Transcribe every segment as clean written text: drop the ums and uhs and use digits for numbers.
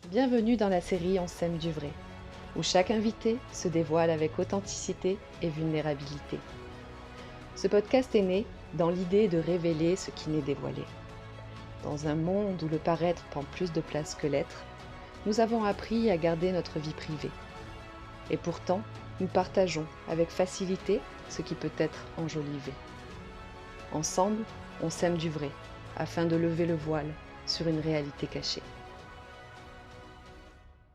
Bienvenue dans la série On sème du vrai, où chaque invité se dévoile avec authenticité et vulnérabilité. Ce podcast est né dans l'idée de révéler ce qui n'est dévoilé. Dans un monde où le paraître prend plus de place que l'être, nous avons appris à garder notre vie privée. Et pourtant, nous partageons avec facilité ce qui peut être enjolivé. Ensemble, on sème du vrai, afin de lever le voile sur une réalité cachée.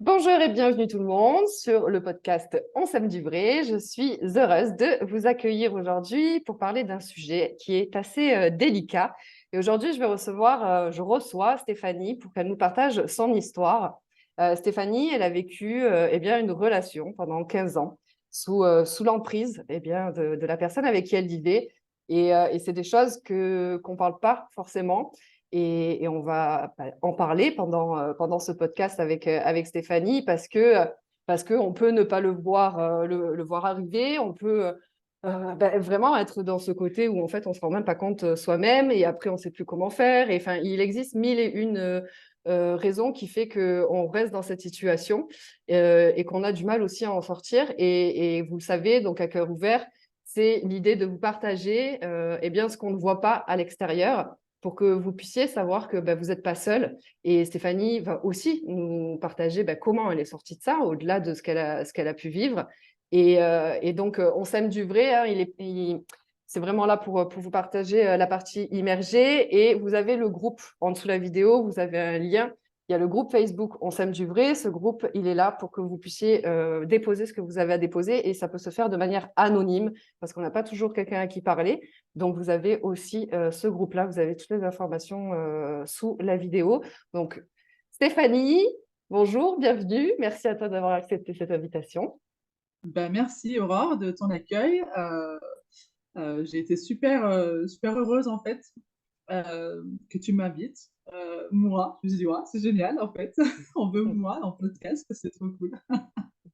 Bonjour et bienvenue tout le monde sur le podcast On sème du vrai. Je suis heureuse de vous accueillir aujourd'hui pour parler d'un sujet qui est assez délicat. Et aujourd'hui, je reçois Stéphanie pour qu'elle nous partage son histoire. Stéphanie, elle a vécu une relation pendant 15 ans sous l'emprise de la personne avec qui elle vivait. Et c'est des choses qu'on ne parle pas forcément. Et on va en parler pendant ce podcast avec Stéphanie parce qu'on peut ne pas le voir arriver, on peut vraiment être dans ce côté où en fait on ne se rend même pas compte soi-même et après on ne sait plus comment faire. Et enfin, il existe mille et une raisons qui fait qu'on reste dans cette situation et qu'on a du mal aussi à en sortir. Et vous le savez, donc à cœur ouvert, c'est l'idée de vous partager ce qu'on ne voit pas à l'extérieur pour que vous puissiez savoir que vous n'êtes pas seul. Et Stéphanie va aussi nous partager comment elle est sortie de ça, au-delà de ce qu'elle a pu vivre. On sème du vrai. Hein, c'est vraiment là pour vous partager la partie immergée. Et vous avez le groupe en dessous de la vidéo, vous avez un lien. Il y a le groupe Facebook On sème du vrai. Ce groupe, il est là pour que vous puissiez déposer ce que vous avez à déposer. Et ça peut se faire de manière anonyme parce qu'on n'a pas toujours quelqu'un à qui parler. Donc, vous avez aussi ce groupe-là. Vous avez toutes les informations sous la vidéo. Donc, Stéphanie, bonjour, bienvenue. Merci à toi d'avoir accepté cette invitation. Merci Aurore de ton accueil. J'ai été super heureuse en fait que tu m'invites. Moi, je me suis dit, ouais, c'est génial en fait. On veut moi en podcast, c'est trop cool.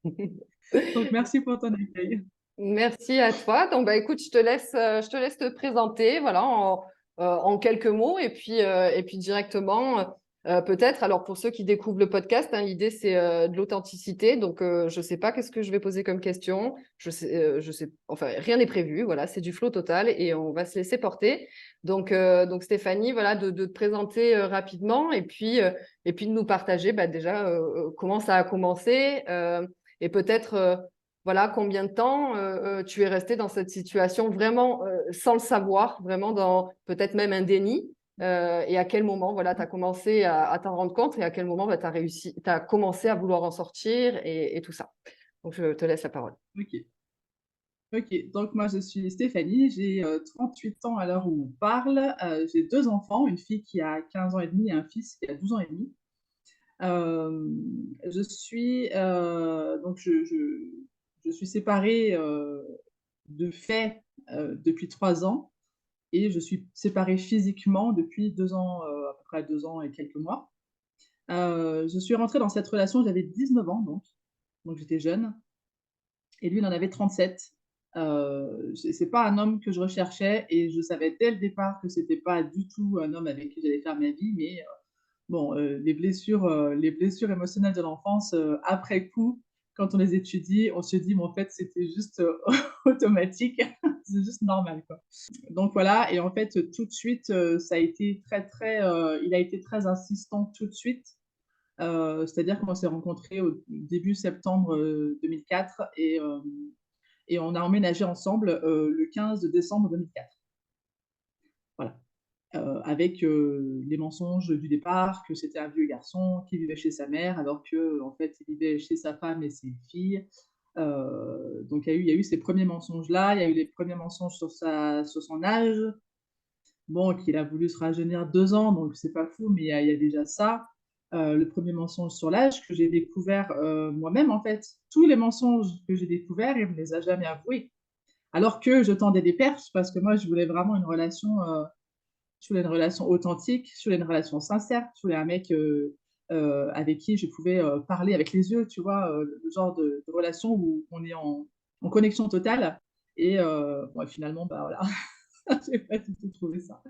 Donc merci pour ton accueil. Merci à toi. Donc, écoute, je te laisse te présenter, voilà, en quelques mots, et puis directement, peut-être. Alors, pour ceux qui découvrent le podcast, hein, l'idée c'est de l'authenticité. Donc, je sais pas qu'est-ce que je vais poser comme question. Je sais, enfin, rien n'est prévu. Voilà, c'est du flow total et on va se laisser porter. Donc Stéphanie, voilà, de te présenter rapidement et puis de nous partager déjà comment ça a commencé et peut-être voilà, combien de temps tu es resté dans cette situation vraiment sans le savoir, vraiment dans peut-être même un déni, et à quel moment voilà, tu as commencé à t'en rendre compte et à quel moment tu as réussi, tu as commencé à vouloir en sortir et tout ça. Donc, je te laisse la parole. Ok. Ok, donc moi je suis Stéphanie, j'ai 8 ans à l'heure où on parle. J'ai deux enfants, une fille qui a 15 ans et demi et un fils qui a 12 ans et demi. Euh, je suis donc je suis séparée de fait depuis 3 ans et je suis séparée physiquement depuis 2 ans, à peu près 2 ans et quelques mois. Je suis rentrée dans cette relation, j'avais 19 ans donc j'étais jeune et lui il en avait 37. C'est pas un homme que je recherchais et je savais dès le départ que c'était pas du tout un homme avec qui j'allais faire ma vie, mais bon, les blessures émotionnelles de l'enfance, après coup, quand on les étudie, on se dit, mais en fait, c'était juste automatique, c'est juste normal, quoi. Donc voilà, et en fait, tout de suite, ça a été il a été très insistant tout de suite. C'est-à-dire qu'on s'est rencontrés au début septembre 2004 et on a emménagé ensemble le 15 décembre 2004. Voilà. Avec les mensonges du départ, que c'était un vieux garçon qui vivait chez sa mère, alors que en fait, il vivait chez sa femme et ses filles. Donc, il y a eu ces premiers mensonges-là, il y a eu les premiers mensonges sur son âge. Bon, qu'il a voulu se rajeunir 2 ans, donc c'est pas fou, mais il y a déjà ça. Le premier mensonge sur l'âge que j'ai découvert moi-même, en fait. Tous les mensonges que j'ai découverts, il ne me les a jamais avoués. Alors que je tendais des perches, parce que moi, je voulais vraiment je voulais une relation authentique, je voulais une relation sincère, je voulais un mec avec qui je pouvais parler avec les yeux, tu vois, le genre de relation où on est en connexion totale. Et bon, finalement, bah voilà, j'ai pas du tout trouvé ça.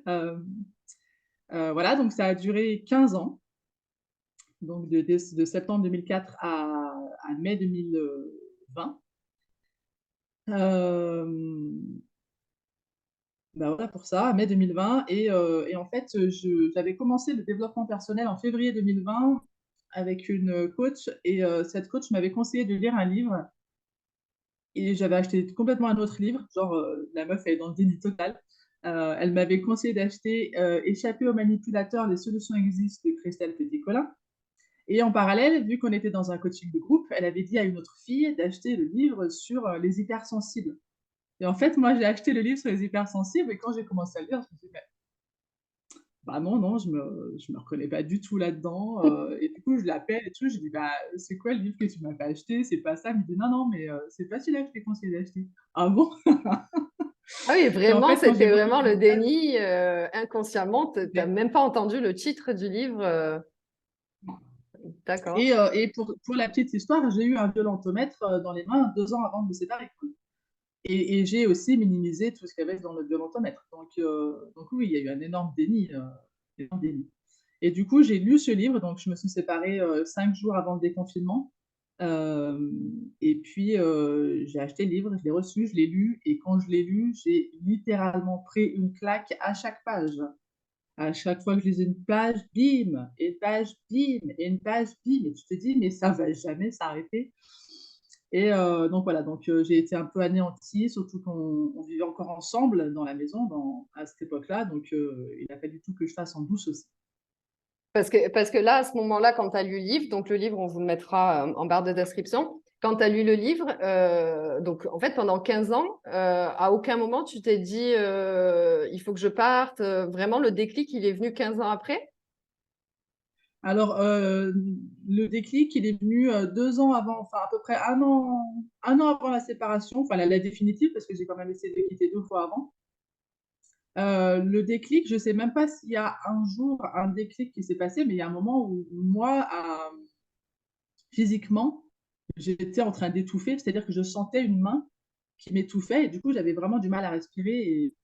Euh, voilà, donc ça a duré 15 ans. donc de septembre 2004 à mai 2020. Bah voilà pour ça, mai 2020. Et en fait, j'avais commencé le développement personnel en février 2020 avec une coach. Et cette coach m'avait conseillé de lire un livre. Et j'avais acheté complètement un autre livre. Genre, la meuf, elle est dans le déni total. Elle m'avait conseillé d'acheter Échapper aux manipulateurs, les solutions existent de Christelle Petit-Colin. Et en parallèle, vu qu'on était dans un coaching de groupe, elle avait dit à une autre fille d'acheter le livre sur les hypersensibles. Et en fait, moi, j'ai acheté le livre sur les hypersensibles. Et quand j'ai commencé à le lire, je me suis dit, bah non, non, je me reconnais pas du tout là-dedans. Et du coup, je l'appelle et tout. Je dis, bah, c'est quoi le livre que tu m'as pas acheté? C'est pas ça. Elle me dit, non, non, mais c'est pas celui-là que je t'ai conseillé d'acheter. Ah bon? Ah oui, Et en vraiment, fait, quand j'ai c'était repris vraiment le contact, déni inconsciemment. Tu n'as même pas entendu le titre du livre. D'accord. et pour la petite histoire, j'ai eu un violentomètre dans les mains 2 ans avant de me séparer. Et j'ai aussi minimisé tout ce qu'il y avait dans le violentomètre. Donc oui, il y a eu un énorme déni, énorme déni. Et du coup, j'ai lu ce livre, donc je me suis séparée 5 jours avant le déconfinement. Euh, et puis, j'ai acheté le livre, je l'ai reçu, je l'ai lu, et quand je l'ai lu, j'ai littéralement pris une claque à chaque page. À chaque fois que je lisais une page, bim, et une page, bim, et une page, bim, et tu te dis, mais ça va jamais s'arrêter. Et donc voilà, donc j'ai été un peu anéantie, surtout qu'on vivait encore ensemble dans la maison à cette époque-là, donc il n'a pas du tout que je fasse en douce aussi. Parce que là, à ce moment-là, quand tu as lu le livre, donc le livre, on vous le mettra en barre de description. Quand tu as lu le livre, donc en fait, pendant 15 ans, à aucun moment tu t'es dit il faut que je parte. Vraiment, le déclic, il est venu 15 ans après? Alors, le déclic, il est venu 2 ans avant, enfin à peu près un an avant la séparation, enfin la définitive, parce que j'ai quand même essayé de quitter 2 fois avant. Le déclic, je sais même pas s'il y a un jour un déclic qui s'est passé, mais il y a un moment où moi, physiquement, j'étais en train d'étouffer, c'est-à-dire que je sentais une main qui m'étouffait et du coup, j'avais vraiment du mal à respirer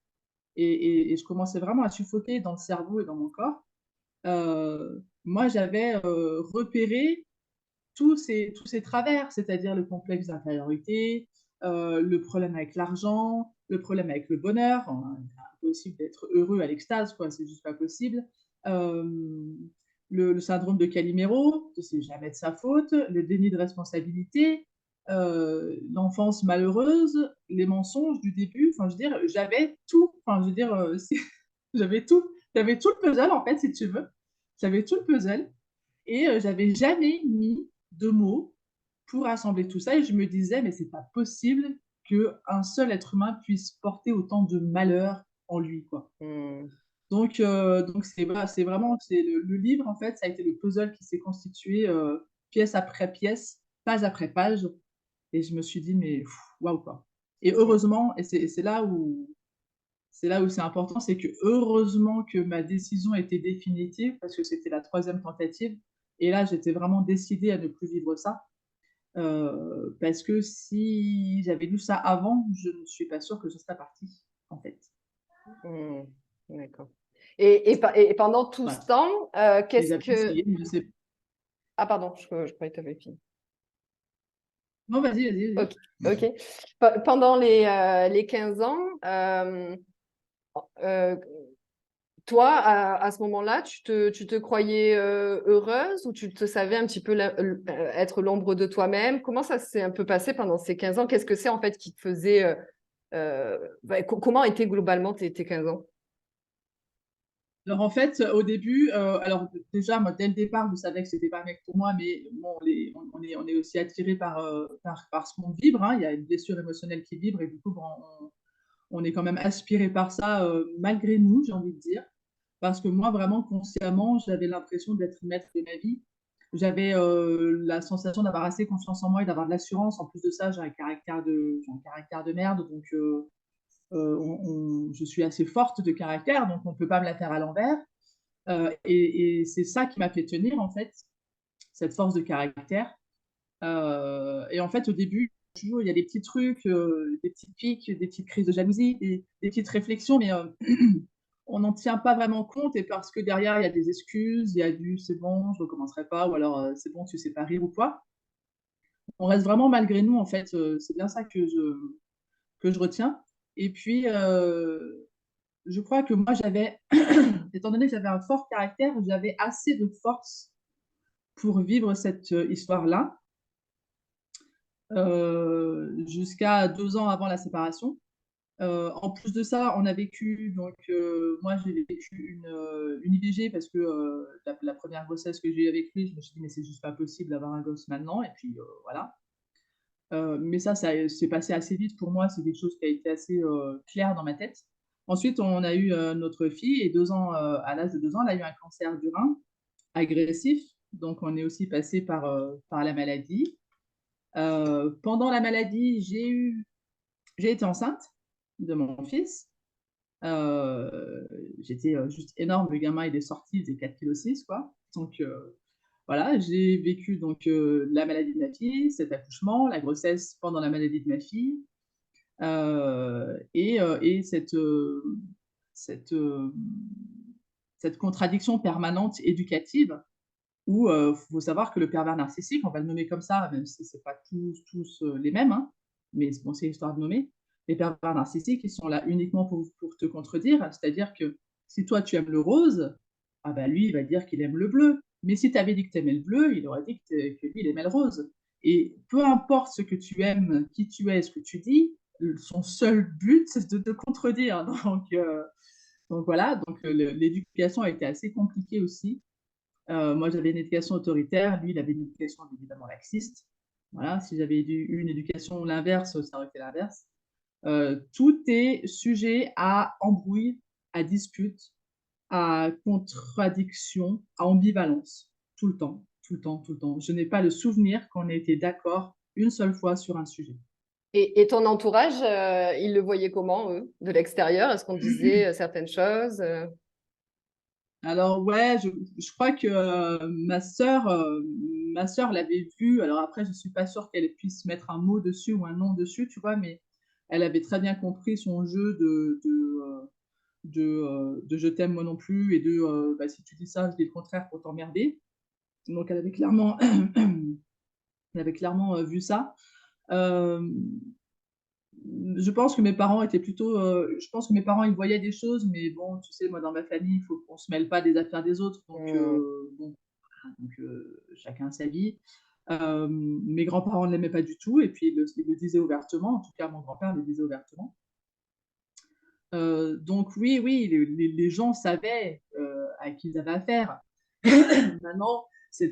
et je commençais vraiment à suffoquer dans le cerveau et dans mon corps. Moi, j'avais repéré tous ces travers, c'est-à-dire le complexe d'infériorité, le problème avec l'argent, le problème avec le bonheur. C'est impossible d'être heureux à l'extase, quoi, c'est juste pas possible. Euh, le syndrome de Calimero, c'est jamais de sa faute, le déni de responsabilité, l'enfance malheureuse, les mensonges du début. Enfin, je veux dire, j'avais tout. Enfin, je veux dire, j'avais tout. J'avais tout le puzzle, en fait, si tu veux. J'avais tout le puzzle. Et j'avais jamais mis de mots pour assembler tout ça. Et je me disais, mais c'est pas possible qu'un seul être humain puisse porter autant de malheur en lui, quoi. Hmm. Donc voilà, c'est vraiment c'est le livre, en fait, ça a été le puzzle qui s'est constitué pièce après pièce, page après page. Et je me suis dit, mais waouh, quoi. Et heureusement, et c'est là où c'est important, c'est que heureusement que ma décision était définitive parce que c'était la troisième tentative. Et là, j'étais vraiment décidée à ne plus vivre ça. Parce que si j'avais lu ça avant, je ne suis pas sûre que je serais partie, en fait. Hmm. D'accord. Et pendant tout ce Voilà. temps, Et qu'est-ce j'avais que... essayé, mais je sais. Ah, pardon, je croyais que tu avais fini. Non, vas-y, vas-y, vas-y. Ok, ok. Pendant les 15 ans, euh, toi, à ce moment-là, tu te croyais heureuse ou tu te savais un petit peu être l'ombre de toi-même? Comment ça s'est un peu passé pendant ces 15 ans? Qu'est-ce que c'est en fait qui te faisait... comment étaient globalement tes 15 ans? Alors en fait, au début, alors déjà, moi, dès le départ, je savais que c'était pas un mec pour moi, mais bon, on est aussi attiré par ce qu'on vibre, hein. Il y a une blessure émotionnelle qui vibre et du coup, bon, on est quand même aspiré par ça malgré nous, j'ai envie de dire. Parce que moi, vraiment, consciemment, j'avais l'impression d'être maître de ma vie. J'avais la sensation d'avoir assez confiance en moi et d'avoir de l'assurance. En plus de ça, j'ai un caractère de merde, donc je suis assez forte de caractère, donc on ne peut pas me la faire à l'envers. Et c'est ça qui m'a fait tenir, en fait, cette force de caractère. Et en fait, au début, toujours, il y a des petits trucs, des petits pics, des petites crises de jalousie, des petites réflexions, mais on n'en tient pas vraiment compte et parce que derrière, il y a des excuses, il y a du c'est bon, je ne recommencerai pas, ou alors c'est bon, tu sais pas rire ou quoi. On reste vraiment malgré nous, en fait. C'est bien ça que je retiens. Et puis, je crois que moi, étant donné que j'avais un fort caractère, j'avais assez de force pour vivre cette histoire-là, jusqu'à 2 ans avant la séparation. En plus de ça, on a vécu, donc moi j'ai vécu une IVG parce que la première grossesse que j'ai eue avec lui, je me suis dit mais c'est juste pas possible d'avoir un gosse maintenant, et puis voilà. Mais ça s'est passé assez vite pour moi, c'est quelque chose qui a été assez clair dans ma tête. Ensuite, on a eu notre fille, et à l'âge de 2 ans, elle a eu un cancer du rein agressif, donc on est aussi passé par la maladie. Pendant la maladie, j'ai été enceinte de mon fils. J'étais juste énorme, le gamin il est sorti, il faisait 4,6 kg quoi. Donc voilà, j'ai vécu donc la maladie de ma fille, cet accouchement, la grossesse pendant la maladie de ma fille, et cette, euh, cette contradiction permanente éducative où il faut savoir que le pervers narcissique, on va le nommer comme ça, même si ce n'est pas tous les mêmes, hein, mais bon, c'est l'histoire de nommer. Les pervers narcissiques, ils sont là uniquement pour te contredire, c'est-à-dire que si toi tu aimes le rose, ah bah lui, il va dire qu'il aime le bleu. Mais si tu avais dit que tu aimais le bleu, il aurait dit que lui, il aimait le rose. Et peu importe ce que tu aimes, qui tu es, ce que tu dis, son seul but, c'est de te contredire. Donc voilà, donc l'éducation a été assez compliquée aussi. Moi, j'avais une éducation autoritaire, lui, il avait une éducation évidemment laxiste. Voilà, si j'avais eu une éducation l'inverse, ça aurait été l'inverse. Tout est sujet à embrouille, à dispute, à contradiction, à ambivalence, tout le temps, tout le temps, tout le temps. Je n'ai pas le souvenir qu'on ait été d'accord une seule fois sur un sujet. Et ton entourage, ils le voyaient comment, eux, de l'extérieur? Est-ce qu'on disait certaines choses? Alors ouais, je crois que ma sœur l'avait vu. Alors après, je suis pas sûre qu'elle puisse mettre un mot dessus ou un nom dessus, tu vois, mais elle avait très bien compris son jeu de je t'aime moi non plus, et de bah, si tu dis ça, je dis le contraire pour t'emmerder. Donc elle avait clairement vu ça. Euh, je pense que mes parents étaient plutôt. Je pense que mes parents, ils voyaient des choses, mais bon, tu sais, moi, dans ma famille, il faut qu'on se mêle pas des affaires des autres. Donc, Hmm. bon, donc chacun sa vie. Mes grands-parents ne l'aimaient pas du tout, et puis ils le disaient ouvertement. En tout cas, mon grand-père le disait ouvertement. Donc, oui, oui, les gens savaient à qui ils avaient affaire. Maintenant,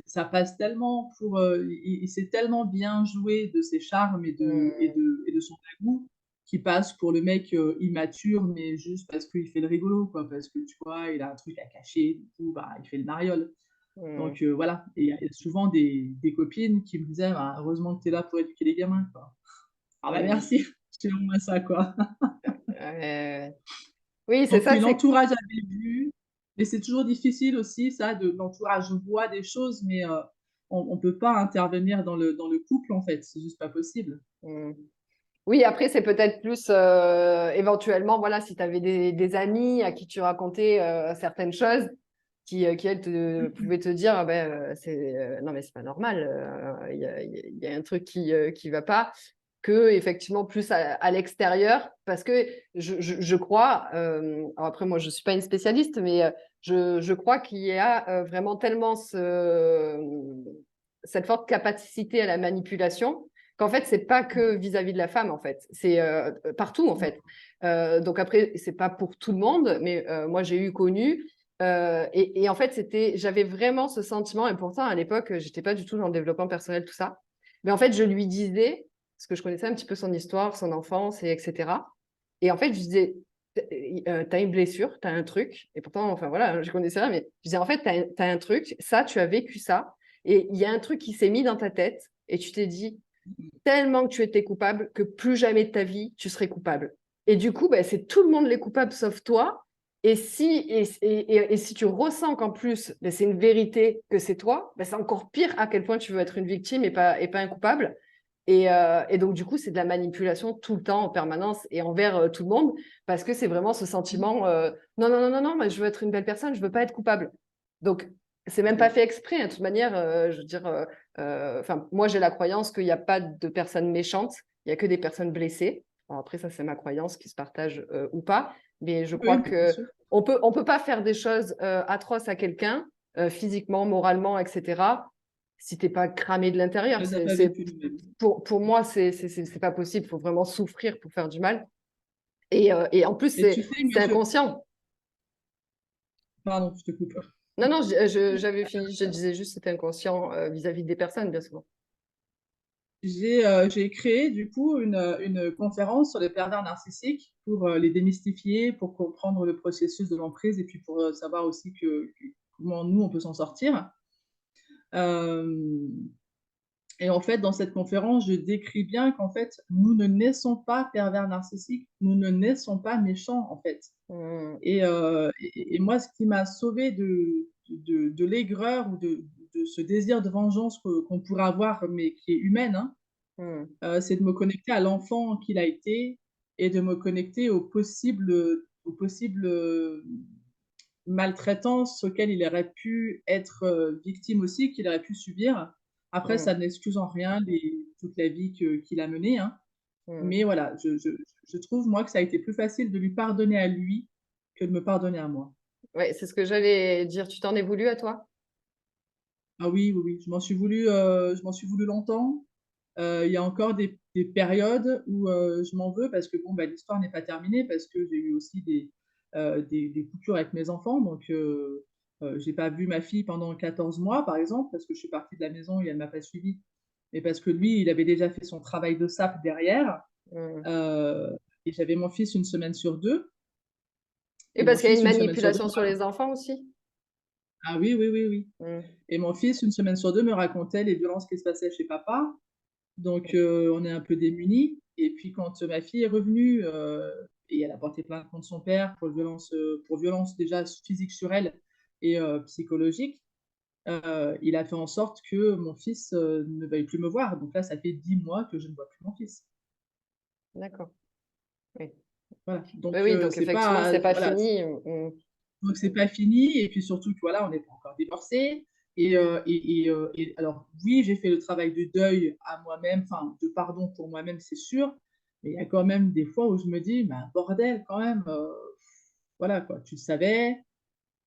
ça passe tellement il s'est tellement bien joué de ses charmes Hmm. et de son bagou qu'il passe pour le mec immature, mais juste parce qu'il fait le rigolo, quoi, parce que tu vois, il a un truc à cacher, du coup, bah, il fait le mariole. Hmm. Donc voilà, et il y a souvent des copines qui me disaient bah, heureusement que tu es là pour éduquer les gamins, quoi. Ah bah Hmm. merci, c'est au moins ça, quoi. Oui, c'est Donc ça, oui, c'est l'entourage avait vu, mais c'est toujours difficile aussi, ça, de l'entourage voit des choses, mais on ne peut pas intervenir dans le couple, en fait, c'est juste pas possible. hmm. Oui, après, c'est peut-être plus éventuellement, voilà, si tu avais des amis à qui tu racontais certaines choses qui elles, pouvaient te dire, ah ben, non, mais c'est pas normal, il y a un truc qui va pas, que effectivement plus à l'extérieur, parce que je crois, alors après, moi, je suis pas une spécialiste, mais je crois qu'il y a vraiment tellement cette forte capacité à la manipulation qu'en fait, c'est pas que vis-à-vis de la femme, en fait. C'est partout, en fait. Donc après, c'est pas pour tout le monde, mais moi, j'ai eu connu. Et en fait, j'avais vraiment ce sentiment, et pourtant, à l'époque, j'étais pas du tout dans le développement personnel, tout ça. Mais en fait, je lui disais, parce que je connaissais un petit peu son histoire, son enfance, et etc. Et en fait, je disais, t'as une blessure, t'as un truc. Et pourtant, enfin voilà, je connaissais rien, mais je disais, en fait, t'as un truc, ça, tu as vécu ça. Et il y a un truc qui s'est mis dans ta tête, et tu t'es dit, tellement que tu étais coupable que plus jamais de ta vie, tu serais coupable. Et du coup, ben, c'est tout le monde les coupables sauf toi. Et si tu ressens qu'en plus, ben, c'est une vérité que c'est toi, ben, c'est encore pire à quel point tu veux être une victime et pas un coupable. Et donc, du coup, c'est de la manipulation tout le temps, en permanence et envers tout le monde, parce que c'est vraiment ce sentiment non, non, non, non, non, mais je veux être une belle personne, je veux pas être coupable. Donc, c'est même pas fait exprès, hein. De toute manière, je veux dire, moi, j'ai la croyance qu'il n'y a pas de personnes méchantes, il y a que des personnes blessées. Alors, après, ça, c'est ma croyance qui se partage ou pas, mais je crois Oui, bien que sûr. on peut pas faire des choses atroces à quelqu'un, physiquement, moralement, etc., si t'es pas cramé de l'intérieur. On les a pas vécues nous-mêmes. Pour moi, c'est pas possible. Il faut vraiment souffrir pour faire du mal. Et en plus, Et tu sais, c'est inconscient. Pardon, je te coupe. Non, non, j'avais fini. Je disais juste que c'était inconscient vis-à-vis des personnes, bien souvent. J'ai créé du coup une conférence sur les pervers narcissiques pour les démystifier, pour comprendre le processus de l'emprise et puis pour savoir aussi comment nous, on peut s'en sortir. Euh, et en fait, dans cette conférence, je décris bien qu'en fait, nous ne naissons pas pervers narcissiques, nous ne naissons pas méchants, en fait. Mmh, Et moi, ce qui m'a sauvé de l'aigreur ou de ce désir de vengeance qu'on pourrait avoir, mais qui est humaine, hein, mmh, c'est de me connecter à l'enfant qu'il a été et de me connecter aux possibles maltraitances auxquelles il aurait pu être victime aussi, qu'il aurait pu subir. Après, mmh, ça n'excuse en rien toute la vie qu'il a menée, hein. mmh. Mais voilà, je trouve, moi, que ça a été plus facile de lui pardonner à lui que de me pardonner à moi. Ouais, c'est ce que j'allais dire. Tu t'en es voulu à toi? Ah oui, oui, oui, je m'en suis voulu longtemps. Il y a encore des périodes où je m'en veux parce que bon, bah, l'histoire n'est pas terminée, parce que j'ai eu aussi des coupures avec mes enfants. Donc, j'ai pas vu ma fille pendant 14 mois, par exemple, parce que je suis partie de la maison et elle m'a pas suivie. Mais parce que lui, il avait déjà fait son travail de sape derrière. Mmh. Euh, et j'avais mon fils une semaine sur deux. Et Et mon parce qu'il y a fils, une une semaine sur deux, manipulation sur les enfants aussi. ah oui, oui, oui, oui. Mmh. Et mon fils, une semaine sur deux, me racontait les violences qui se passaient chez papa. Donc, on est un peu démunis. Et puis, quand ma fille est revenue et elle a porté plainte contre son père pour violence déjà physique sur elle et psychologique, il a fait en sorte que mon fils ne veuille plus me voir. Donc là, ça fait 10 mois que je ne vois plus mon fils. D'accord. Oui. Voilà. Oui, Donc, oui, donc effectivement, c'est pas voilà, fini. Mmh. donc c'est pas fini. Et puis surtout que voilà, on n'est pas encore divorcés. Et alors, oui, j'ai fait le travail de deuil à moi-même, enfin, de pardon pour moi-même, c'est sûr. Mais il y a quand même des fois où je me dis, bah, bordel, quand même, voilà, quoi, tu le savais,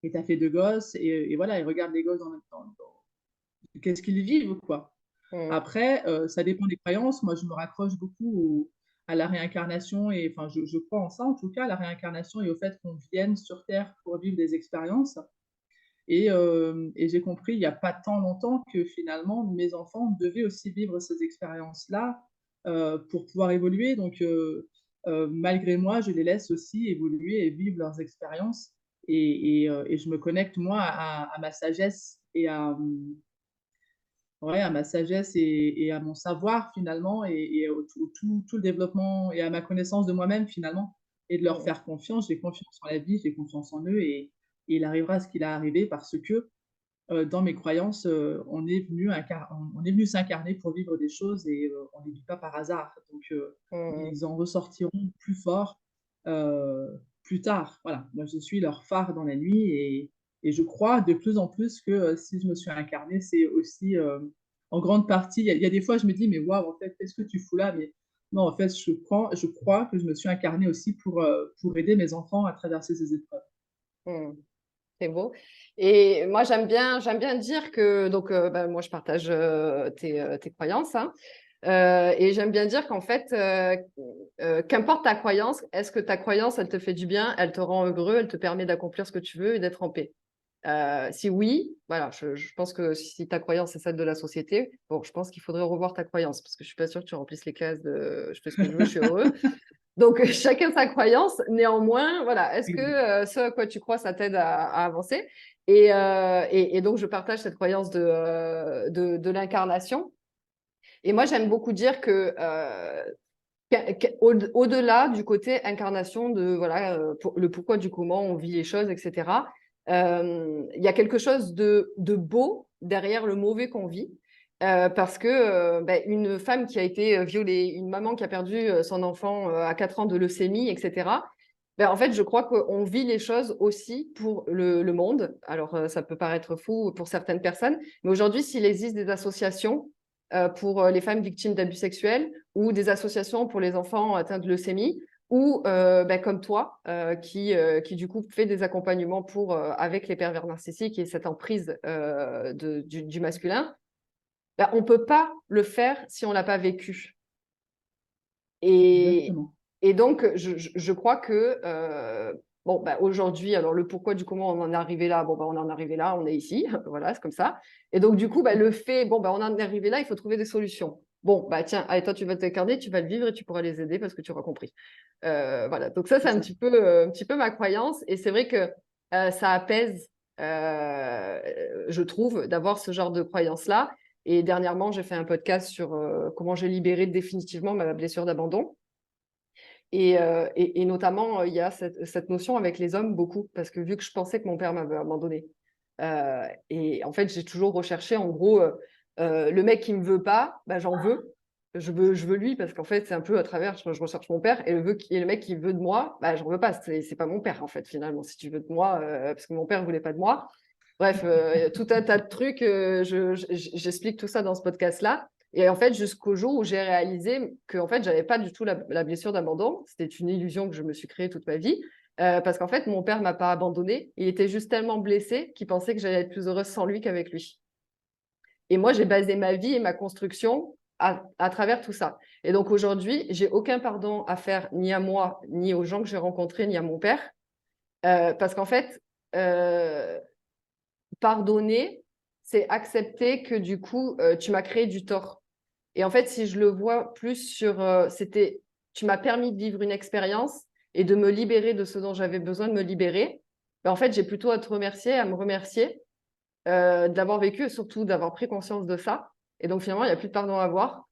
et t'as fait deux gosses, et voilà, et regarde les gosses dans le temps. Qu'est-ce qu'ils vivent, quoi. Mmh. Après, ça dépend des croyances. Moi, je me raccroche beaucoup à la réincarnation, et enfin, je crois en ça, en tout cas, à la réincarnation et au fait qu'on vienne sur Terre pour vivre des expériences. Et j'ai compris il n'y a pas tant longtemps que finalement, mes enfants devaient aussi vivre ces expériences-là pour pouvoir évoluer. Donc, malgré moi, je les laisse aussi évoluer et vivre leurs expériences. Et je me connecte, moi, à ma sagesse ouais, à ma sagesse et à mon savoir, finalement, et tout le développement et à ma connaissance de moi-même, finalement, et de leur Mmh. faire confiance. J'ai confiance en la vie, j'ai confiance en eux, et il arrivera ce qu'il a arrivé parce que dans mes croyances, on est venu s'incarner pour vivre des choses, et on ne les vit pas par hasard. Donc, Mmh. ils en ressortiront plus forts euh, plus tard. Voilà, moi je suis leur phare dans la nuit, et je crois de plus en plus que si je me suis incarnée, c'est aussi en grande partie. Il y a des fois, je me dis, mais waouh, en fait, qu'est-ce que tu fous là? Mais non, en fait, je crois que je me suis incarnée aussi pour aider mes enfants à traverser ces épreuves. Mmh. C'est beau. Et moi, j'aime bien dire que, donc, ben, moi, je partage tes croyances, hein. Et j'aime bien dire qu'en fait, qu'importe ta croyance, est-ce que ta croyance, elle te fait du bien, elle te rend heureux, elle te permet d'accomplir ce que tu veux et d'être en paix? Si oui, voilà, je pense que si ta croyance est celle de la société, bon, je pense qu'il faudrait revoir ta croyance parce que je suis pas sûre que tu remplisses les cases de je fais ce que je veux, je suis heureux. Donc, chacun sa croyance. Néanmoins, voilà, est-ce que ce à quoi tu crois, ça t'aide à avancer? Et donc, je partage cette croyance de l'incarnation. Et moi, j'aime beaucoup dire que au-delà du côté incarnation de voilà, le pourquoi du comment on vit les choses, etc., il y a quelque chose de beau derrière le mauvais qu'on vit. parce que une femme qui a été violée, une maman qui a perdu son enfant à 4 ans de leucémie, etc., en fait, je crois qu'on vit les choses aussi pour le monde. Alors, ça peut paraître fou pour certaines personnes, mais aujourd'hui, s'il existe des associations pour les femmes victimes d'abus sexuels ou des associations pour les enfants atteints de leucémie, ou comme toi, qui du coup fait des accompagnements avec les pervers narcissiques et cette emprise du masculin, on ne peut pas le faire si on ne l'a pas vécu. Et, Exactement. et donc, je crois que aujourd'hui, alors le pourquoi du comment on en est arrivé là, on en est arrivé là, on est ici, voilà, c'est comme ça. Et donc, du coup, le fait, on en est arrivé là, il faut trouver des solutions. Bon, tiens, allez, toi, tu vas t'incarner, tu vas le vivre et tu pourras les aider parce que tu auras compris. Voilà, donc ça, c'est C'est ça. un petit peu ma croyance. Et c'est vrai que ça apaise, je trouve, d'avoir ce genre de croyance-là. Et dernièrement, j'ai fait un podcast sur comment j'ai libéré définitivement ma blessure d'abandon. Et notamment, il y a cette notion avec les hommes beaucoup, parce que vu que je pensais que mon père m'avait abandonné. Et en fait, j'ai toujours recherché, en gros, le mec qui ne me veut pas, j'en veux. Je veux lui, parce qu'en fait, c'est un peu à travers, je recherche mon père, et le mec qui veut de moi, j'en veux pas. C'est pas mon père, en fait, finalement, si tu veux de moi, parce que mon père ne voulait pas de moi. Bref, tout un tas de trucs, j'explique tout ça dans ce podcast-là. Et en fait, jusqu'au jour où j'ai réalisé que en fait, j'avais pas du tout la blessure d'abandon. C'était une illusion que je me suis créée toute ma vie. Parce qu'en fait, mon père m'a pas abandonnée. Il était juste tellement blessé qu'il pensait que j'allais être plus heureuse sans lui qu'avec lui. Et moi, j'ai basé ma vie et ma construction à travers tout ça. Et donc aujourd'hui, j'ai aucun pardon à faire ni à moi, ni aux gens que j'ai rencontrés, ni à mon père. Parce qu'en fait, pardonner, c'est accepter que du coup, tu m'as créé du tort. Et en fait, si je le vois plus sur, tu m'as permis de vivre une expérience et de me libérer de ce dont j'avais besoin de me libérer. En fait, j'ai plutôt à te remercier, à me remercier d'avoir vécu et surtout d'avoir pris conscience de ça. Et donc finalement, il n'y a plus de pardon à avoir.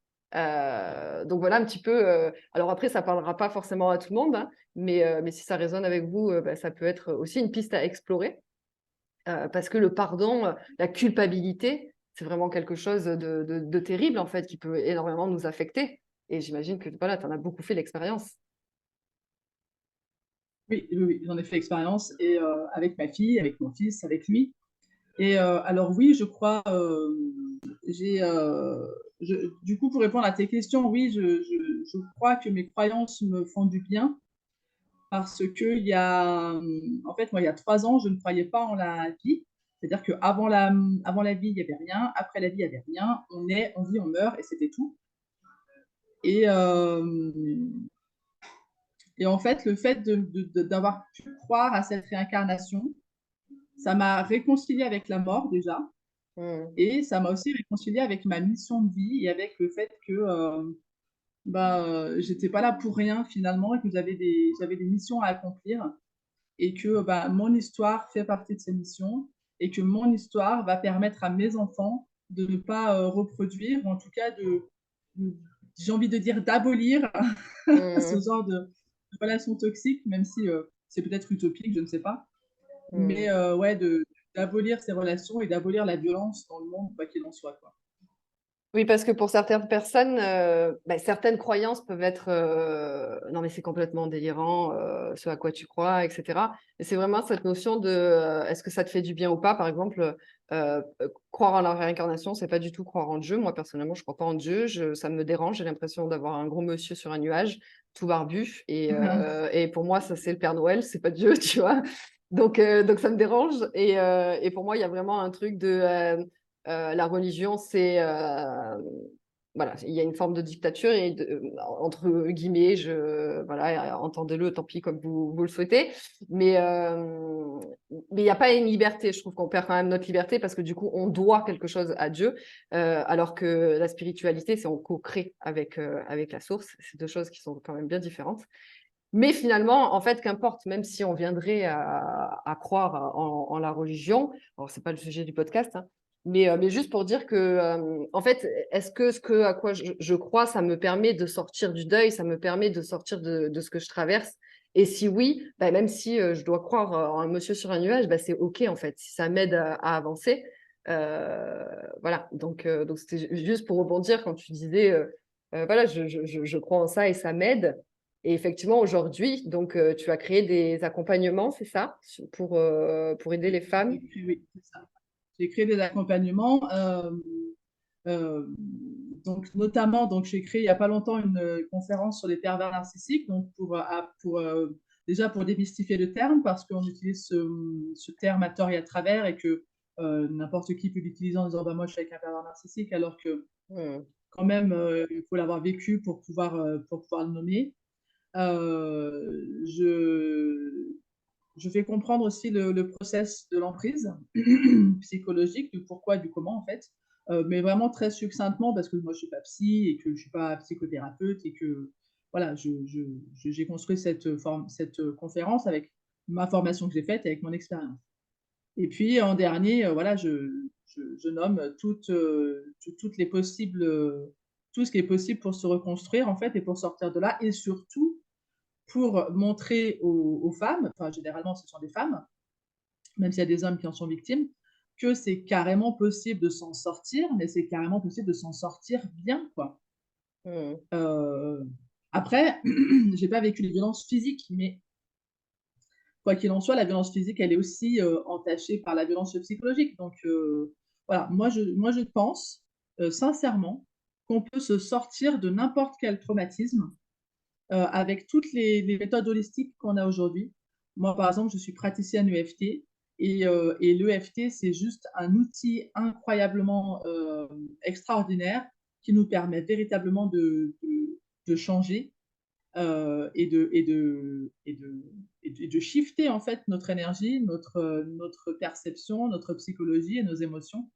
Donc voilà un petit peu. Alors après, ça ne parlera pas forcément à tout le monde, hein, mais si ça résonne avec vous, ça peut être aussi une piste à explorer. Parce que le pardon, la culpabilité, c'est vraiment quelque chose de terrible, en fait, qui peut énormément nous affecter. Et j'imagine que voilà, tu en as beaucoup fait l'expérience. Oui, oui, oui, j'en ai fait expérience et avec ma fille, avec mon fils, avec lui. Et alors oui, je crois, j'ai, du coup, pour répondre à tes questions, oui, je crois que mes croyances me font du bien parce que en fait, moi, il y a 3 ans, je ne croyais pas en la vie. C'est-à-dire avant la vie, il n'y avait rien. Après la vie, il n'y avait rien. On est, on vit, on meurt et c'était tout. Et, et en fait, le fait d'avoir pu croire à cette réincarnation, ça m'a réconcilié avec la mort déjà. Mm. Et ça m'a aussi réconcilié avec ma mission de vie et avec le fait que j'étais pas là pour rien finalement et que j'avais des missions à accomplir et que mon histoire fait partie de ces missions et que mon histoire va permettre à mes enfants de ne pas reproduire, ou en tout cas j'ai envie de dire d'abolir ce Mm. genre de relation toxique, même si c'est peut-être utopique, je ne sais pas. Mais Mm. ouais, d'abolir ces relations et d'abolir la violence dans le monde, quoi qu'il en soit, quoi. Oui, parce que pour certaines personnes, certaines croyances peuvent être non, mais c'est complètement délirant, ce à quoi tu crois, etc. Et c'est vraiment cette notion de est-ce que ça te fait du bien ou pas? Par exemple, croire en la réincarnation, c'est pas du tout croire en Dieu. Moi, personnellement, je crois pas en Dieu. Ça me dérange. J'ai l'impression d'avoir un gros monsieur sur un nuage, tout barbu. Et pour moi, ça, c'est le Père Noël, c'est pas Dieu, tu vois. Donc, ça me dérange. Et pour moi, il y a vraiment un truc de. La religion, c'est voilà, il y a une forme de dictature et entre guillemets, voilà, entendez-le, tant pis comme vous le souhaitez, mais il n'y a pas une liberté. Je trouve qu'on perd quand même notre liberté parce que du coup, on doit quelque chose à Dieu, alors que la spiritualité, c'est on co-crée avec la source. C'est deux choses qui sont quand même bien différentes. Mais finalement, en fait, qu'importe, même si on viendrait à croire en la religion, alors c'est pas le sujet du podcast, hein, mais juste pour dire que, en fait, est-ce que à quoi je crois, ça me permet de sortir du deuil, ça me permet de sortir de ce que je traverse? Et si oui, même si je dois croire en un monsieur sur un nuage, c'est OK, en fait. Si ça m'aide à avancer, Voilà, donc c'était juste pour rebondir quand tu disais, voilà, je crois en ça et ça m'aide. Et effectivement, aujourd'hui, donc tu as créé des accompagnements, c'est ça, pour aider les femmes? Oui, c'est ça. J'ai créé des accompagnements. Euh, donc notamment, donc j'ai créé il n'y a pas longtemps une conférence sur les pervers narcissiques, donc déjà pour démystifier le terme, parce qu'on utilise ce terme à tort et à travers, et que n'importe qui peut l'utiliser en disant bah, moi je suis avec un pervers narcissique, alors que Hmm. quand même il faut l'avoir vécu pour pouvoir le nommer. Euh, je, je fais comprendre aussi le process de l'emprise psychologique, du pourquoi et du comment en fait, mais vraiment très succinctement parce que moi je suis pas psy et que je suis pas psychothérapeute et que voilà, j'ai construit cette conférence avec ma formation que j'ai faite et avec mon expérience. Et puis en dernier, voilà, je nomme toutes les possibles, tout ce qui est possible pour se reconstruire en fait et pour sortir de là et surtout pour montrer aux femmes, enfin généralement ce sont des femmes, même s'il y a des hommes qui en sont victimes, que c'est carrément possible de s'en sortir, mais c'est carrément possible de s'en sortir bien, quoi. Hmm. Euh, Après, j'ai pas vécu les violences physiques, mais quoi qu'il en soit, la violence physique, elle est aussi entachée par la violence psychologique. Donc voilà, moi je pense sincèrement qu'on peut se sortir de n'importe quel traumatisme avec toutes les méthodes holistiques qu'on a aujourd'hui. Moi, par exemple, je suis praticienne EFT et l'EFT, c'est juste un outil incroyablement extraordinaire qui nous permet véritablement de changer et de shifter en fait notre énergie, notre perception, notre psychologie et nos émotions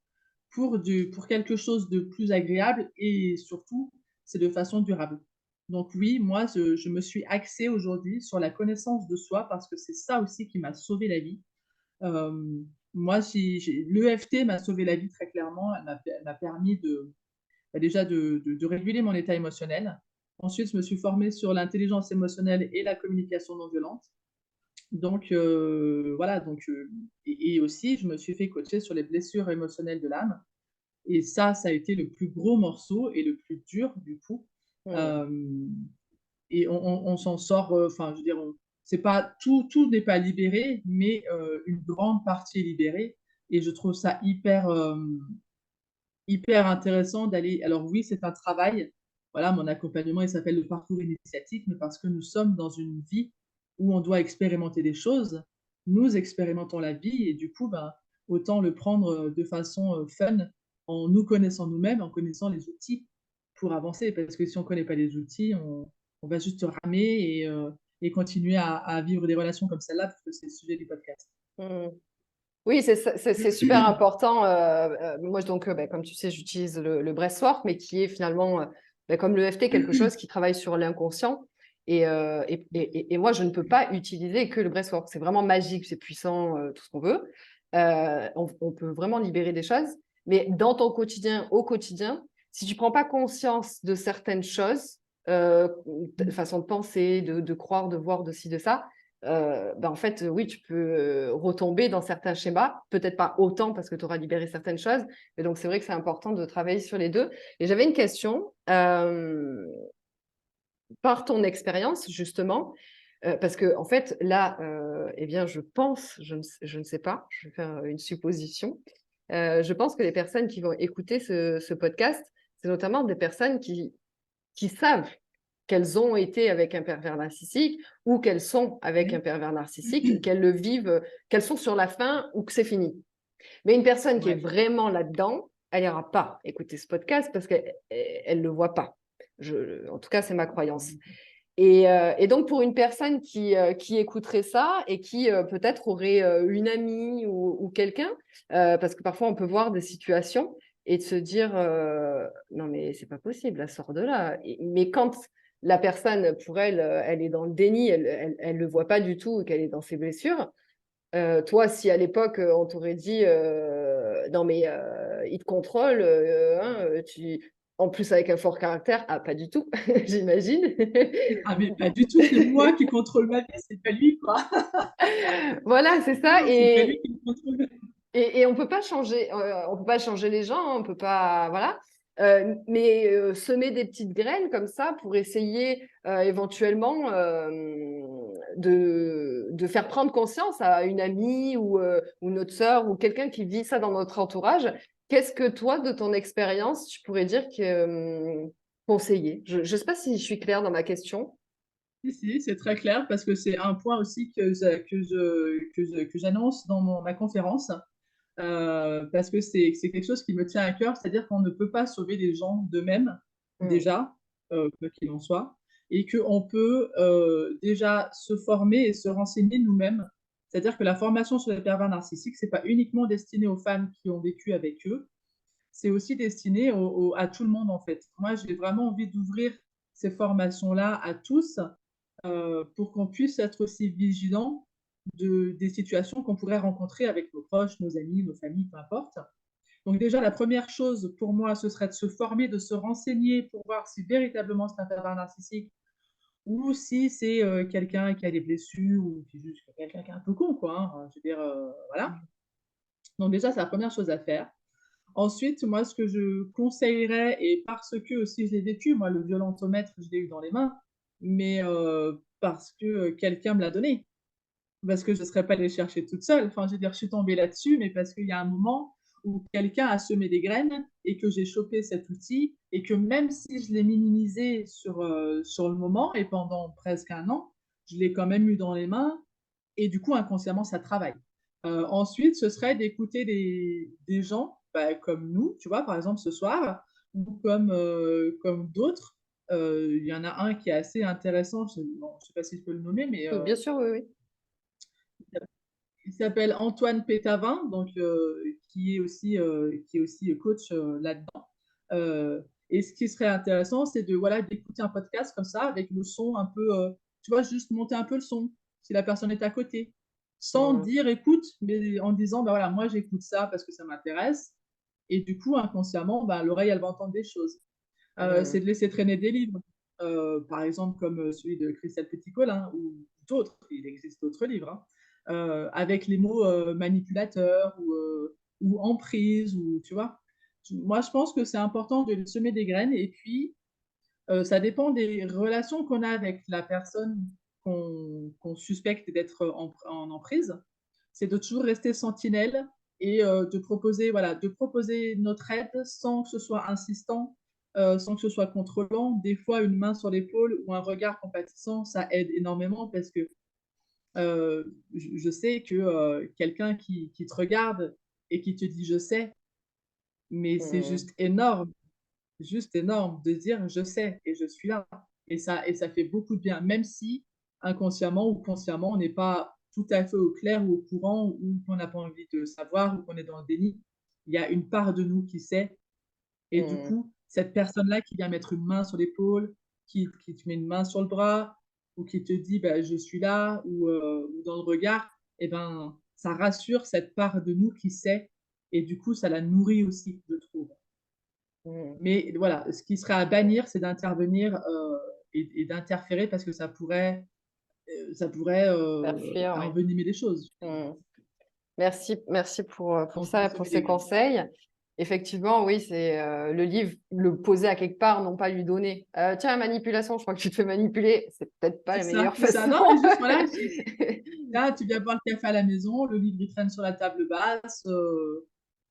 pour quelque chose de plus agréable et surtout, c'est de façon durable. Donc oui, moi, je me suis axée aujourd'hui sur la connaissance de soi parce que c'est ça aussi qui m'a sauvé la vie. Euh, Moi, si l'EFT m'a sauvé la vie très clairement. Elle m'a permis déjà de réguler mon état émotionnel. Ensuite, je me suis formée sur l'intelligence émotionnelle et la communication non violente. Donc voilà, et aussi, je me suis fait coacher sur les blessures émotionnelles de l'âme. Et ça a été le plus gros morceau et le plus dur, du coup. Hmm. Euh, et on s'en sort, enfin, je veux dire, c'est pas, tout n'est pas libéré, mais une grande partie est libérée. Et je trouve ça hyper intéressant d'aller. Alors, oui, c'est un travail. Voilà, mon accompagnement, il s'appelle le parcours initiatique, mais parce que nous sommes dans une vie où on doit expérimenter des choses, nous expérimentons la vie et du coup, ben, autant le prendre de façon fun en nous connaissant nous-mêmes, en connaissant les outils pour avancer. Parce que si on ne connaît pas les outils, on va juste ramer et continuer à vivre des relations comme celle-là, parce que c'est le sujet du podcast. Hmm. Oui, c'est super important. Moi, donc, ben, comme tu sais, j'utilise le breathwork, mais qui est finalement, ben, comme le FT, quelque chose qui travaille sur l'inconscient. Et moi, je ne peux pas utiliser que le breathwork. C'est vraiment magique, c'est puissant, tout ce qu'on veut. On peut vraiment libérer des choses. Mais dans ton quotidien, au quotidien, si tu ne prends pas conscience de certaines choses, façon de penser, de croire, de voir, de ci, de ça, ben en fait, oui, tu peux retomber dans certains schémas, peut-être pas autant parce que tu auras libéré certaines choses, mais donc c'est vrai que c'est important de travailler sur les deux. Et j'avais une question, par ton expérience justement, parce que en fait là, eh bien, je pense, je ne sais pas, je vais faire une supposition, je pense que les personnes qui vont écouter ce podcast, c'est notamment des personnes qui savent qu'elles ont été avec un pervers narcissique ou qu'elles sont avec un Oui. pervers narcissique, qu'elles le vivent, qu'elles sont sur la fin ou que c'est fini. Mais une personne qui est Ouais. vraiment là-dedans, elle n'ira pas écouter ce podcast parce qu'elle ne le voit pas. En tout cas, c'est ma croyance. Et donc, pour une personne qui écouterait ça et qui peut-être aurait une amie ou quelqu'un, parce que parfois on peut voir des situations et de se dire non, mais c'est pas possible, elle sort de là. Mais quand la personne, pour elle, elle est dans le déni, elle le voit pas du tout, qu'elle est dans ses blessures. Toi, si à l'époque on t'aurait dit non, mais il te contrôle, hein, en plus avec un fort caractère, ah, pas du tout, j'imagine. Ah, mais pas du tout, c'est moi qui contrôle ma vie, c'est pas lui, quoi. Voilà, c'est ça. C'est pas lui qui me contrôle. Et on peut pas changer les gens, hein, on peut pas, voilà. Mais semer des petites graines comme ça pour essayer éventuellement de faire prendre conscience à une amie ou notre sœur ou quelqu'un qui vit ça dans notre entourage. Qu'est-ce que toi, de ton expérience, tu pourrais dire que conseiller? Je ne sais pas si je suis claire dans ma question. Si, c'est très clair parce que c'est un point aussi que j'annonce dans ma conférence. Parce que c'est quelque chose qui me tient à cœur, c'est-à-dire qu'on ne peut pas sauver les gens d'eux-mêmes, Mm. déjà, quoi qu'il en soit, et qu'on peut déjà se former et se renseigner nous-mêmes. C'est-à-dire que la formation sur les pervers narcissiques, c'est pas uniquement destiné aux femmes qui ont vécu avec eux, c'est aussi destiné à tout le monde, en fait. Moi, j'ai vraiment envie d'ouvrir ces formations-là à tous pour qu'on puisse être aussi vigilant des situations qu'on pourrait rencontrer avec nos proches, nos amis, nos familles, peu importe. Donc déjà, la première chose pour moi, ce serait de se former, de se renseigner pour voir si véritablement c'est un pervers narcissique ou si c'est quelqu'un qui a des blessures ou qui est juste quelqu'un qui est un peu con, quoi. Hein. Je veux dire, voilà. Donc déjà, c'est la première chose à faire. Ensuite, moi, ce que je conseillerais, et parce que aussi je l'ai vécu, moi, le violentomètre, je l'ai eu dans les mains, mais parce que quelqu'un me l'a donné, parce que je ne serais pas allée chercher toute seule. Enfin, je veux dire, je suis tombée là-dessus, mais parce qu'il y a un moment où quelqu'un a semé des graines et que j'ai chopé cet outil et que même si je l'ai minimisé sur le moment et pendant presque un an, je l'ai quand même eu dans les mains et du coup, inconsciemment, ça travaille. Ensuite, ce serait d'écouter des gens bah, comme nous, tu vois, par exemple ce soir, ou comme d'autres. Il y en a un qui est assez intéressant, je ne sais pas si je peux le nommer, mais Bien sûr, oui, oui. il s'appelle Antoine Pétavin, donc, qui est aussi coach là-dedans. Et ce qui serait intéressant, c'est de voilà d'écouter un podcast comme ça, avec le son un peu, tu vois, juste monter un peu le son, si la personne est à côté, sans Mm. dire écoute, mais en disant, bah voilà, moi j'écoute ça parce que ça m'intéresse. Et du coup, inconsciemment, bah, l'oreille, elle va entendre des choses. C'est Mm. de laisser traîner des livres, par exemple comme celui de Christelle Petit-Colin ou d'autres, il existe d'autres livres, hein, avec les mots manipulateur ou emprise, ou tu vois. Moi, je pense que c'est important de semer des graines et puis ça dépend des relations qu'on a avec la personne qu'on suspecte d'être en emprise. C'est de toujours rester sentinelle et de proposer notre aide sans que ce soit insistant, sans que ce soit contrôlant. Des fois, une main sur l'épaule ou un regard compatissant, ça aide énormément parce que euh, je sais que quelqu'un qui te regarde et qui te dit je sais, mais c'est Mm. juste énorme de dire je sais et je suis là. Et ça fait beaucoup de bien, même si inconsciemment ou consciemment, on n'est pas tout à fait au clair ou au courant ou qu'on n'a pas envie de savoir ou qu'on est dans le déni. Il y a une part de nous qui sait. Et du Mm. coup, cette personne-là qui vient mettre une main sur l'épaule, qui te met une main sur le bras ou qui te dit bah, je suis là ou dans le regard, eh ben, ça rassure cette part de nous qui sait. Et du coup, ça la nourrit aussi, je trouve. Mm. Mais voilà, ce qui serait à bannir, c'est d'intervenir et d'interférer parce que ça pourrait Faire, oui. envenimer les choses. Mm. Merci pour Donc, ça, pour semer ces des graines. conseils. Effectivement, oui, c'est le livre, le poser à quelque part, non pas lui donner. Tiens, la manipulation, je crois que tu te fais manipuler. C'est peut-être pas C'est la ça, meilleure c'est ça. façon. Non, mais juste, voilà, là, tu viens boire le café à la maison, le livre, il traîne sur la table basse.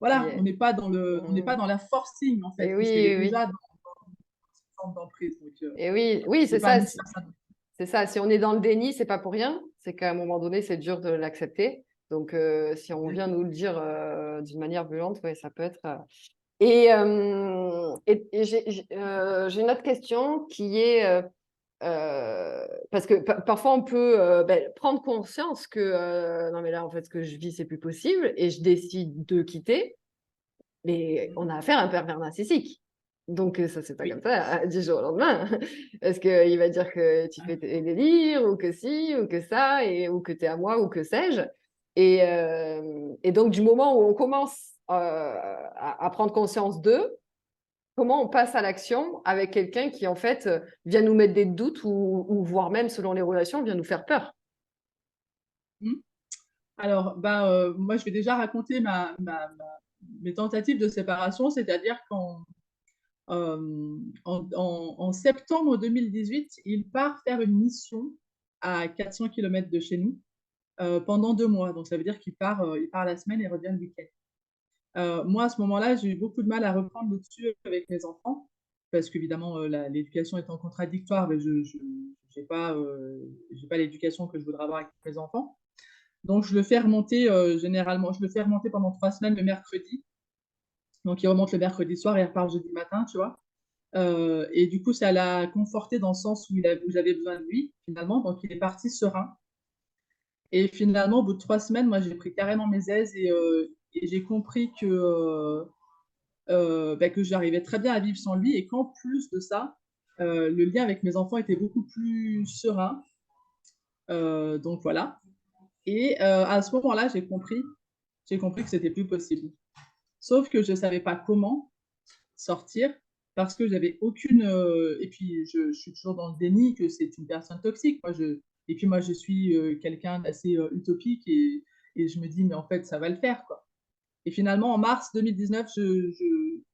Voilà, Yeah. on n'est pas Mm. dans la forcing, en Et fait, oui, puisqu'elle est oui, oui. déjà dans cette forme d'emprise. Donc, Et oui, oui, c'est c'est pas à ça. nous de faire ça. C'est ça. Si on est dans le déni, c'est pas pour rien. C'est qu'à un moment donné, c'est dur de l'accepter. Donc, si on vient nous le dire d'une manière violente, ouais, ça peut être. Et j'ai une autre question qui est parce que parfois on peut prendre conscience que non mais là en fait ce que je vis c'est plus possible et je décide de quitter, mais on a affaire à un pervers narcissique. Donc ça c'est pas comme Oui. ça du jour au lendemain parce qu'il va dire que tu fais des délires ou que si ou que ça ou que tu es à moi ou que sais-je. Et donc du moment où on commence à prendre conscience d'eux, comment on passe à l'action avec quelqu'un qui, en fait, vient nous mettre des doutes ou voire même, selon les relations, vient nous faire peur. Hmm. Alors, moi, je vais déjà raconter mes tentatives de séparation, c'est-à-dire en septembre 2018, il part faire une mission à 400 km de chez nous pendant 2 mois. Donc, ça veut dire il part la semaine et revient le week-end. Moi, à ce moment-là, j'ai eu beaucoup de mal à reprendre le dessus avec mes enfants, parce qu'évidemment, l'éducation étant contradictoire, mais je j'ai pas l'éducation que je voudrais avoir avec mes enfants. Donc, je le fais remonter généralement, je le fais remonter pendant 3 semaines le mercredi. Donc, il remonte le mercredi soir et il repart jeudi matin, tu vois. Et du coup, ça l'a conforté dans le sens où j'avais besoin de lui, finalement. Donc, il est parti serein. Et finalement, au bout de 3 semaines, moi, j'ai pris carrément mes aises et j'ai compris que j'arrivais très bien à vivre sans lui et qu'en plus de ça, le lien avec mes enfants était beaucoup plus serein. Donc voilà. Et à ce moment-là, j'ai compris que c'était plus possible. Sauf que je ne savais pas comment sortir parce que j'avais aucune. Et puis, je suis toujours dans le déni que c'est une personne toxique. Et puis, moi, je suis quelqu'un d'assez utopique et je me dis, mais en fait, ça va le faire, quoi. Et finalement, en mars 2019,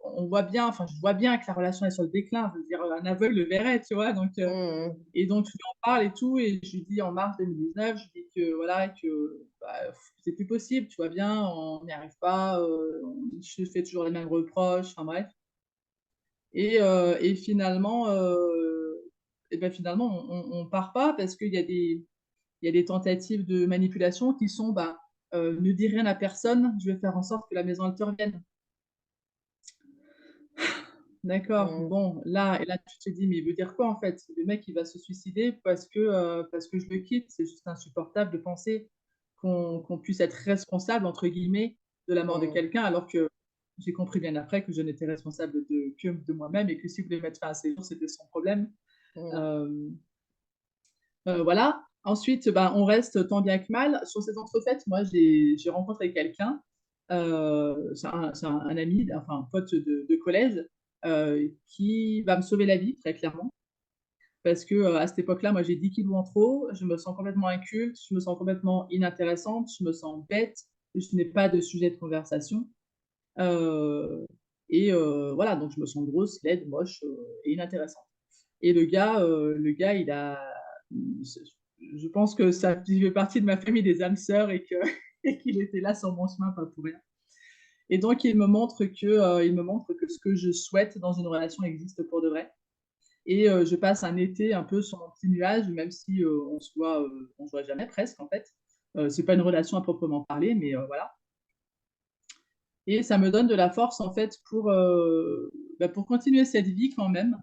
on voit bien, enfin, je vois bien que la relation est sur le déclin. Je veux dire, un aveugle le verrait, tu vois. Mmh. Et donc, je lui en parle et tout. Et je lui dis en mars 2019, je lui dis que voilà, que c'est plus possible, tu vois bien, on n'y arrive pas. Je fais toujours les mêmes reproches, enfin bref. Et finalement, on part pas parce il y a des tentatives de manipulation qui sont, ne dis rien à personne, je vais faire en sorte que la maison elle te revienne. D'accord, Mmh. bon, là, et là, tu te dis, mais il veut dire quoi en fait? Le mec, il va se suicider parce que je le quitte. C'est juste insupportable de penser qu'on puisse être responsable, entre guillemets, de la mort de Mmh. quelqu'un, alors que j'ai compris bien après que je n'étais responsable que de moi-même et que s'il voulait mettre fin à ses jours, c'était son problème. Mmh. Euh, voilà. Ensuite, on reste tant bien que mal. Sur ces entrefaites, moi, j'ai rencontré quelqu'un, c'est un ami, enfin un pote de collège, qui va me sauver la vie, très clairement. Parce que à cette époque-là, moi, j'ai 10 kilos en trop, je me sens complètement inculte, je me sens complètement inintéressante, je me sens bête, je n'ai pas de sujet de conversation. Euh, voilà, donc je me sens grosse, laide, moche et inintéressante. Et le gars, je pense que ça fait partie de ma famille des âmes sœurs et qu'il était là sur mon chemin, pas pour rien. Et donc, il me montre que ce que je souhaite dans une relation existe pour de vrai. Et je passe un été un peu sur mon petit nuage, même si on se voit jamais presque en fait. C'est pas une relation à proprement parler, mais voilà. Et ça me donne de la force en fait pour continuer cette vie quand même.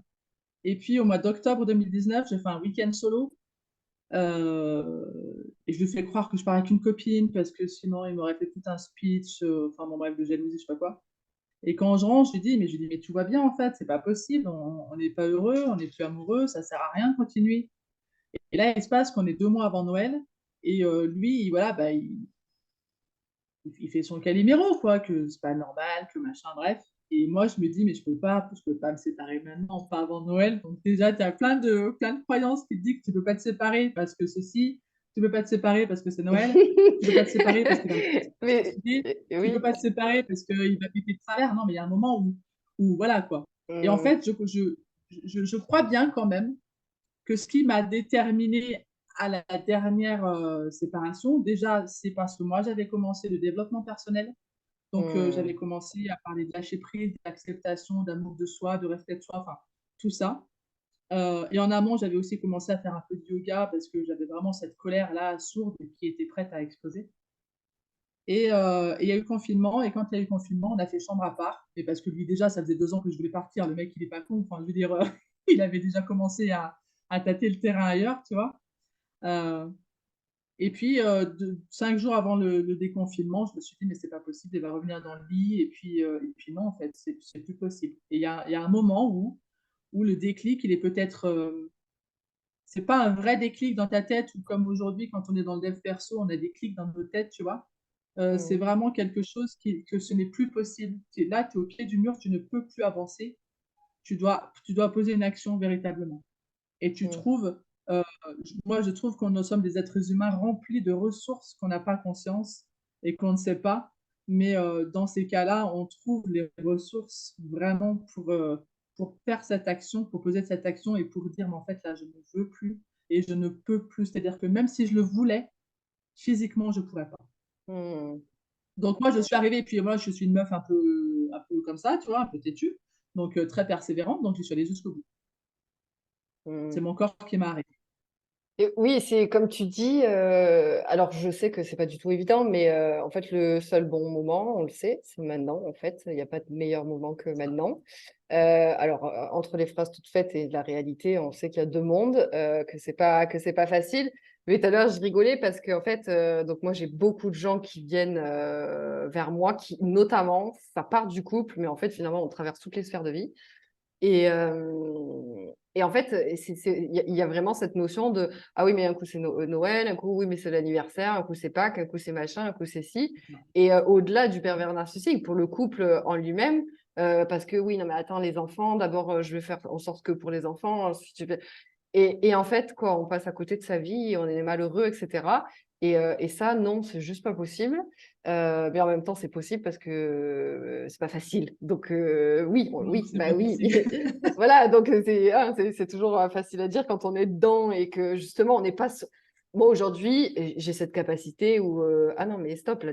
Et puis au mois d'octobre 2019, j'ai fait un week-end solo. Euh, et je lui fais croire que je pars avec une copine parce que sinon il m'aurait fait tout un speech, enfin bon bref, de jalousie, je sais pas quoi. Et quand je rentre, je lui dis, mais tout va bien en fait, c'est pas possible, on n'est pas heureux, on n'est plus amoureux, ça sert à rien de continuer. Et là, il se passe qu'on est 2 mois avant Noël et lui, voilà, il fait son Calimero, quoi, que c'est pas normal, que machin, bref. Et moi, je me dis, mais je peux pas me séparer maintenant, pas avant Noël. Donc déjà, tu as plein de croyances qui te disent que tu peux pas te séparer parce que ceci, tu peux pas te séparer parce que c'est Noël, tu peux pas te séparer parce qu'il va me Mais suicider, tu peux oui. pas te séparer parce qu'il va péter de travers. Non, mais il y a un moment où voilà, quoi. Et en Mmh. fait, je crois bien quand même que ce qui m'a déterminée à la dernière séparation, déjà, c'est parce que moi, j'avais commencé le développement personnel. Donc, Mmh. j'avais commencé à parler de lâcher prise, d'acceptation, d'amour de soi, de respect de soi, enfin, tout ça. Et en amont, j'avais aussi commencé à faire un peu de yoga parce que j'avais vraiment cette colère-là sourde qui était prête à exploser. Et il y a eu le confinement, et quand il y a eu le confinement, on a fait chambre à part. Et parce que lui, déjà, ça faisait 2 ans que je voulais partir. Le mec, il est pas con. Enfin, je veux dire, il avait déjà commencé à tâter le terrain ailleurs, tu vois. Euh, et puis, 5 jours avant le déconfinement, je me suis dit, mais c'est pas possible, il va revenir dans le lit. Et puis non, en fait, c'est plus possible. Et il y a un moment où le déclic, il est peut-être. C'est pas un vrai déclic dans ta tête, ou comme aujourd'hui, quand on est dans le dev perso, on a des clics dans nos têtes, tu vois. C'est Mmh. vraiment quelque chose que ce n'est plus possible. Là, tu es au pied du mur, tu ne peux plus avancer. Tu dois poser une action véritablement. Et tu Mmh. trouves Moi, je trouve que nous sommes des êtres humains remplis de ressources qu'on n'a pas conscience et qu'on ne sait pas. Mais dans ces cas-là, on trouve les ressources vraiment pour faire cette action, pour poser cette action et pour dire, mais en fait, là, je ne veux plus et je ne peux plus. C'est-à-dire que même si je le voulais, physiquement, je ne pourrais pas. Hmm. Donc, moi, je suis arrivée, et puis moi, je suis une meuf un peu comme ça, tu vois, un peu têtue, donc très persévérante, donc je suis allée jusqu'au bout. Hmm. C'est mon corps qui m'a arrêtée. Et oui, c'est comme tu dis, alors je sais que c'est pas du tout évident, mais en fait, le seul bon moment, on le sait, c'est maintenant, en fait. Il n'y a pas de meilleur moment que maintenant. Alors, entre les phrases toutes faites et la réalité, on sait qu'il y a deux mondes, que c'est pas facile. Mais tout à l'heure, je rigolais parce qu'en fait, donc moi, j'ai beaucoup de gens qui viennent vers moi, qui notamment, ça part du couple, mais en fait, finalement, on traverse toutes les sphères de vie. Et en fait, il y a vraiment cette notion de ah oui, mais un coup c'est Noël, un coup oui, mais c'est l'anniversaire, un coup c'est Pâques, un coup c'est machin, un coup c'est ci. Et au-delà du pervers narcissique, pour le couple en lui-même, parce que oui, non, mais attends, les enfants, d'abord, je vais faire en sorte que pour les enfants, ensuite, et en fait, quoi, on passe à côté de sa vie, on est malheureux, etc. Et ça, non, c'est juste pas possible. Mais en même temps, c'est possible parce que c'est pas facile. Donc, oui, Non, oui, c'est bah pas oui. facile. Voilà, donc c'est toujours facile à dire quand on est dedans et que justement, on n'est pas. Moi, aujourd'hui, j'ai cette capacité où, ah non, mais stop, là,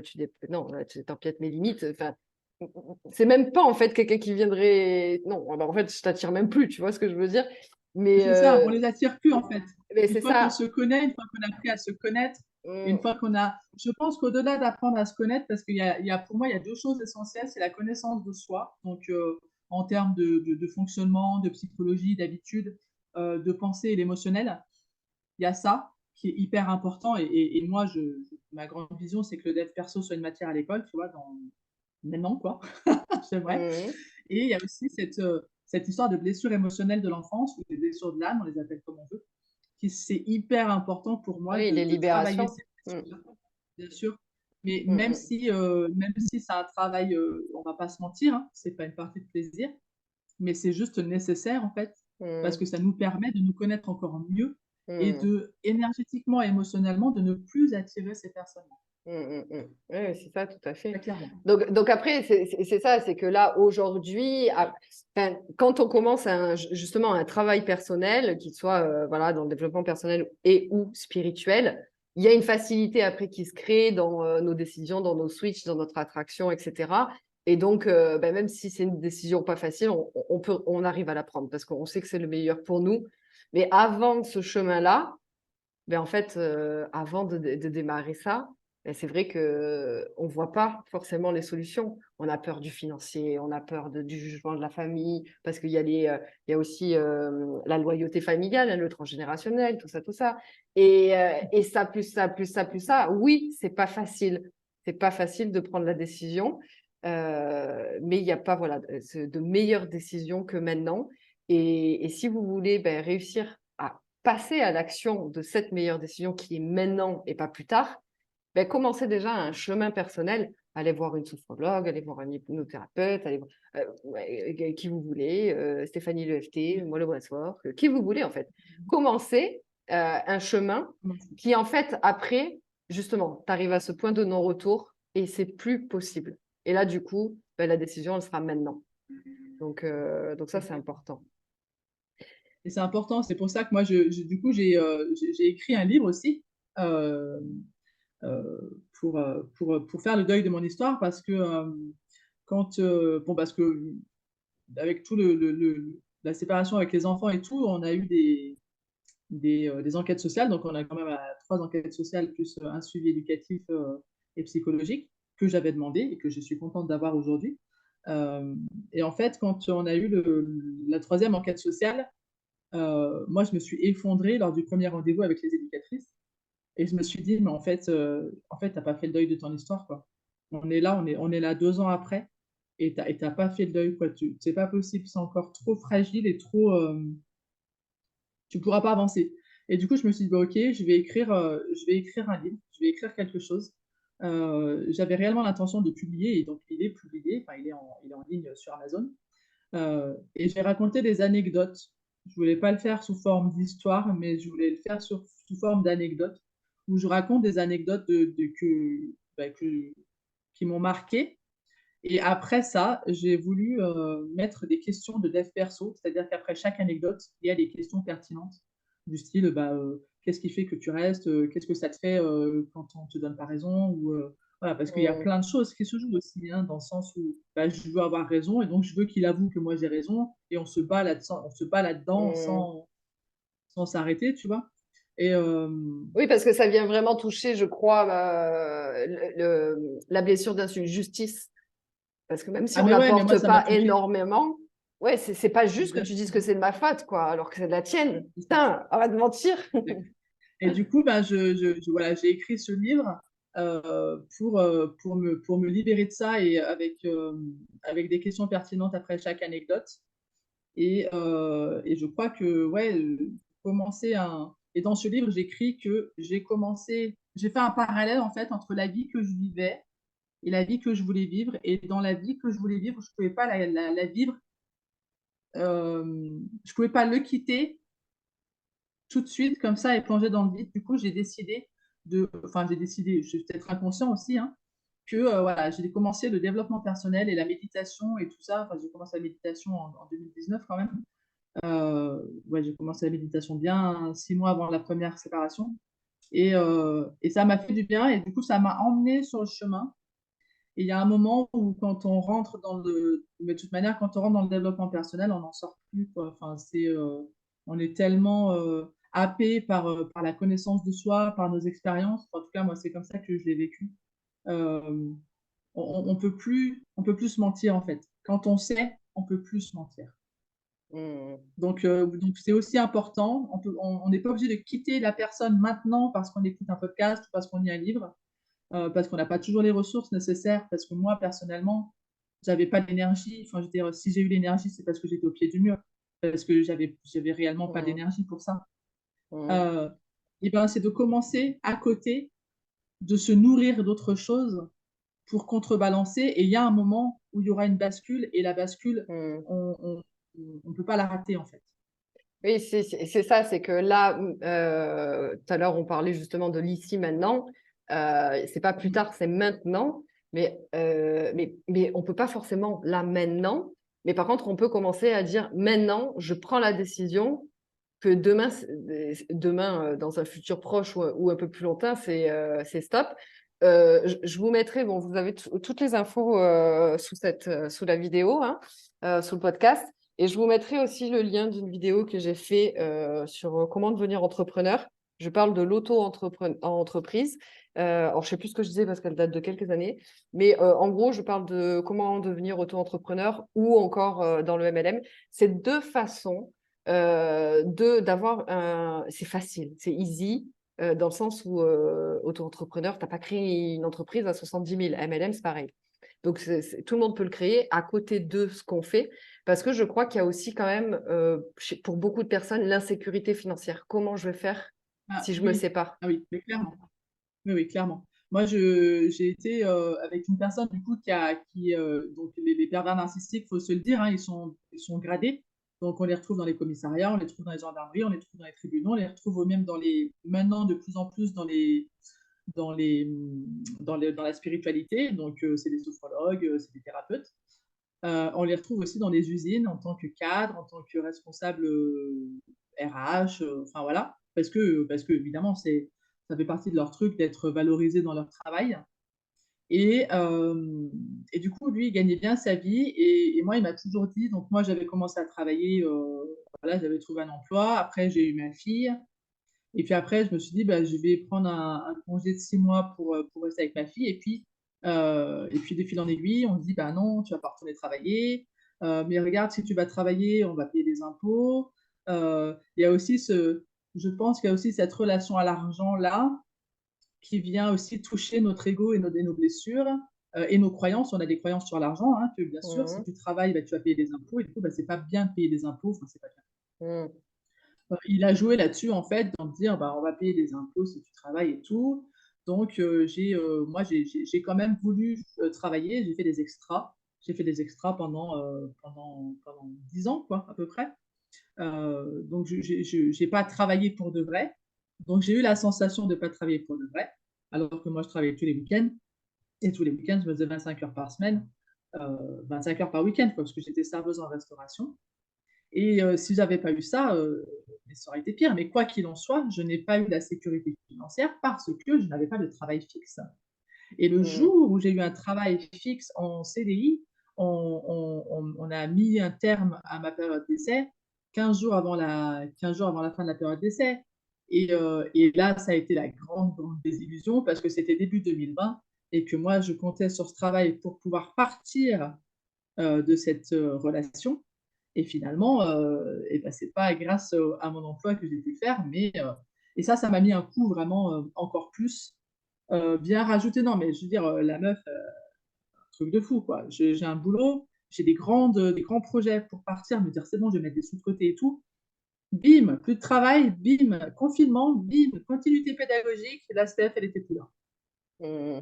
non, là, tu t'empiètes mes limites. Enfin, c'est même pas en fait quelqu'un qui viendrait. Non, bah, en fait, je t'attire même plus, tu vois ce que je veux dire? Mais, C'est ça, on les attire plus en fait. Une c'est fois qu'on ça. se connaît, une fois qu'on a appris à se connaître, une Mm, fois qu'on a, je pense qu'au-delà d'apprendre à se connaître, parce qu'il y a, pour moi, il y a deux choses essentielles, c'est la connaissance de soi, donc en termes de fonctionnement, de psychologie, d'habitude, de pensée et l'émotionnel. Il y a ça qui est hyper important et moi, ma grande vision, c'est que le dev perso soit une matière à l'école, tu vois, maintenant quoi, j'aimerais. mm. Et il y a aussi cette histoire de blessure émotionnelle de l'enfance, ou des blessures de l'âme, on les appelle comme on veut, qui c'est hyper important pour moi Oui, les de travailler libérations. ces Mm, blessures-là, bien sûr. Mais mm, même si c'est un travail, on va pas se mentir, hein, c'est pas une partie de plaisir, mais c'est juste nécessaire en fait, parce mm, que ça nous permet de nous connaître encore mieux mm, et mm. de énergétiquement et émotionnellement de ne plus attirer ces personnes. Oui, c'est ça, tout à fait. Très clairement. Donc après, c'est ça, c'est que là, aujourd'hui, enfin, quand on commence justement un travail personnel, qu'il soit voilà, dans le développement personnel et ou spirituel, il y a une facilité après qui se crée dans nos décisions, dans nos switches, dans notre attraction, etc. Et donc, ben, même si c'est une décision pas facile, on arrive à la prendre parce qu'on sait que c'est le meilleur pour nous. Mais avant ce chemin-là, ben en fait, avant de démarrer ça, ben c'est vrai qu'on ne voit pas forcément les solutions. On a peur du financier, on a peur du jugement de la famille, parce qu'il y a il y a aussi la loyauté familiale, hein, le transgénérationnel, tout ça, tout ça. Et ça, plus ça, plus ça, plus ça, oui, c'est pas facile. C'est pas facile de prendre la décision, mais il n'y a pas voilà, de meilleures décisions que maintenant. Et si vous voulez ben, réussir à passer à l'action de cette meilleure décision qui est maintenant et pas plus tard, ben, commencez déjà un chemin personnel. Allez voir une sophrologue, allez voir un hypnothérapeute, allez voir qui vous voulez, Stéphanie l'EFT, moi le Breathwork, qui vous voulez en fait. Commencez un chemin qui en fait après, justement, tu arrives à ce point de non-retour et c'est plus possible. Et là du coup, ben, la décision elle sera maintenant. Donc ça c'est important. Et c'est important, c'est pour ça que moi, du coup, j'ai écrit un livre aussi euh, pour faire le deuil de mon histoire parce que parce que avec tout la séparation avec les enfants et tout, on a eu des enquêtes sociales, donc on a quand même trois enquêtes sociales plus un suivi éducatif et psychologique que j'avais demandé et que je suis contente d'avoir aujourd'hui. Euh, et en fait, quand on a eu la troisième enquête sociale, moi, je me suis effondrée lors du premier rendez-vous avec les éducatrices et je me suis dit, mais en fait, t'as pas fait le deuil de ton histoire, quoi. On est là 2 ans après et t'as pas fait le deuil, quoi. C'est pas possible, c'est encore trop fragile et trop, tu pourras pas avancer. Et du coup, je me suis dit, bah, ok, je vais écrire un livre, je vais écrire quelque chose. J'avais réellement l'intention de publier et donc il est publié, enfin, il est en ligne sur Amazon. Et je vais raconter des anecdotes Je voulais pas le faire sous forme d'histoire, mais je voulais le faire sous forme d'anecdote, où je raconte des anecdotes qui m'ont marqué. Et après ça, j'ai voulu mettre des questions de dev perso, c'est-à-dire qu'après chaque anecdote, il y a des questions pertinentes du style qu'est-ce qui fait que tu restes, qu'est-ce que ça te fait quand on te donne pas raison, ou voilà, parce qu'il y a Mm. plein de choses qui se jouent aussi, hein, dans le sens où je veux avoir raison et donc je veux qu'il avoue que moi j'ai raison et on se bat là-dedans Mm. sans s'arrêter, tu vois. Et Oui, parce que ça vient vraiment toucher, je crois, la blessure d'injustice. Parce que même si ah on mais ouais, mais moi n'apporte ça m'a pas touché. énormément, ouais, c'est pas juste que tu dises que Exactement. c'est de ma faute, quoi, alors que c'est de la tienne. C'est ça. Putain, arrête de mentir. Et du coup, voilà, j'ai écrit ce livre pour me libérer de ça et avec des questions pertinentes après chaque anecdote. Et je crois que, ouais, commencer un... Et dans ce livre, j'écris que j'ai fait un parallèle en fait entre la vie que je vivais et la vie que je voulais vivre. Et dans la vie que je voulais vivre, je pouvais pas la vivre, je pouvais pas le quitter tout de suite comme ça et plonger dans le vide. Du coup, j'ai décidé, je suis peut-être inconscient aussi, hein, que voilà, j'ai commencé le développement personnel et la méditation et tout ça. Enfin, j'ai commencé la méditation en 2019 quand même. Ouais, j'ai commencé la méditation bien 6 mois avant la première séparation. Et ça m'a fait du bien et du coup, ça m'a emmené sur le chemin. Et il y a un moment où quand on rentre dans le... Mais de toute manière, quand on rentre dans le développement personnel, on n'en sort plus, quoi. Enfin, on est tellement happé par la connaissance de soi, par nos expériences. En tout cas, moi, c'est comme ça que je l'ai vécu. Euh, on peut plus se mentir, en fait. Quand on sait, on peut plus se mentir. Mm. Donc c'est aussi important. On n'est pas obligé de quitter la personne maintenant parce qu'on écoute un podcast ou parce qu'on lit un livre, parce qu'on n'a pas toujours les ressources nécessaires. Parce que moi, personnellement, j'avais pas l'énergie. Enfin, je veux dire, si j'ai eu l'énergie, c'est parce que j'étais au pied du mur, parce que j'avais réellement pas Mm. d'énergie pour ça. Mm. Euh, et ben, c'est de commencer à côté, de se nourrir d'autres choses pour contrebalancer. Et il y a un moment où il y aura une bascule, et la bascule, Mm. on peut pas la rater en fait. Oui, c'est ça, c'est que là, tout à l'heure, on parlait justement de l'ici maintenant. C'est pas plus tard, c'est maintenant. Mais on peut pas forcément là maintenant. Mais par contre, on peut commencer à dire maintenant, je prends la décision que demain, dans un futur proche ou un peu plus lointain, c'est stop. Je vous mettrai, bon, vous avez toutes les infos sous la vidéo, hein, sous le podcast. Et je vous mettrai aussi le lien d'une vidéo que j'ai fait sur comment devenir entrepreneur. Je parle de l'auto-entreprise. Alors, je ne sais plus ce que je disais parce qu'elle date de quelques années. Mais en gros, je parle de comment devenir auto-entrepreneur ou encore dans le MLM. C'est deux façons d'avoir un... C'est facile, c'est easy, dans le sens où auto-entrepreneur, tu n'as pas créé une entreprise à 70 000. MLM, c'est pareil. Donc, tout le monde peut le créer à côté de ce qu'on fait, parce que je crois qu'il y a aussi quand même, pour beaucoup de personnes, l'insécurité financière. Comment je vais faire Ah si je me oui, sépare? ah oui, mais clairement. Oui, oui, clairement. Moi, j'ai été avec une personne du coup donc les pervers narcissiques, faut se le dire, hein, ils sont gradés. Donc on les retrouve dans les commissariats, on les trouve dans les gendarmeries, on les trouve dans les tribunaux, on les retrouve même maintenant de plus en plus dans les, dans la spiritualité. Donc c'est des sophrologues, c'est des thérapeutes. On les retrouve aussi dans les usines en tant que cadre, en tant que responsable RH, enfin voilà, parce que évidemment, ça fait partie de leur truc d'être valorisé dans leur travail. Et, euh, et du coup, lui, il gagnait bien sa vie. Et moi, il m'a toujours dit, donc moi, j'avais commencé à travailler, voilà, j'avais trouvé un emploi. Après, j'ai eu ma fille. Et puis après, je me suis dit, bah, je vais prendre un congé de 6 mois pour rester avec ma fille. Et puis de fil en aiguille, on me dit, bah non, tu vas pas retourner travailler. Mais regarde, si tu vas travailler, on va payer des impôts. Il y a aussi je pense qu'il y a aussi cette relation à l'argent là qui vient aussi toucher notre ego et nos blessures et nos croyances. On a des croyances sur l'argent, hein, que bien sûr, si Mhm, tu travailles, bah, tu vas payer des impôts. Et du coup, bah, c'est pas bien de payer des impôts. Enfin, c'est pas bien. mhm, Il a joué là-dessus, en fait, dans dire, bah, on va payer des impôts si tu travailles et tout. Donc, moi, j'ai quand même voulu travailler. J'ai fait des extras. J'ai fait des extras pendant 10 ans, quoi, à peu près. Donc, je n'ai pas travaillé pour de vrai. Donc, j'ai eu la sensation de ne pas travailler pour de vrai, alors que moi, je travaillais tous les week-ends. Et tous les week-ends, je me faisais 25 heures par semaine, 25 heures par week-end, parce que j'étais serveuse en restauration. Et si j'avais pas eu ça, ça aurait été pire. Mais quoi qu'il en soit, je n'ai pas eu la sécurité financière parce que je n'avais pas de travail fixe. Et le Mm. jour où j'ai eu un travail fixe en CDI, on a mis un terme à ma période d'essai 15 jours avant la fin de la période d'essai. Et là, ça a été la grande, grande désillusion parce que c'était début 2020 et que moi, je comptais sur ce travail pour pouvoir partir de cette relation. Et finalement, et ben, c'est pas grâce à mon emploi que j'ai pu le faire, mais et ça m'a mis un coup vraiment encore plus bien rajouté. Non, mais je veux dire, la meuf, truc de fou, quoi. J'ai un boulot, j'ai des grands projets pour partir, me dire c'est bon, je vais mettre des sous de côté et tout. Bim, plus de travail, bim, confinement, bim, continuité pédagogique, la STF, elle était plus là. Mm.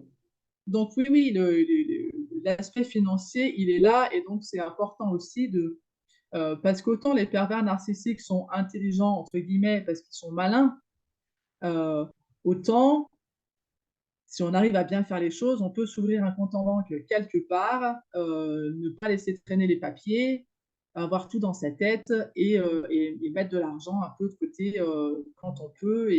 Donc oui, oui, l'aspect financier, il est là, et donc c'est important aussi de, parce qu'autant les pervers narcissiques sont intelligents, entre guillemets, parce qu'ils sont malins, euh, autant si on arrive à bien faire les choses, on peut s'ouvrir un compte en banque quelque part, ne pas laisser traîner les papiers, avoir tout dans sa tête et mettre de l'argent un peu de côté quand on peut.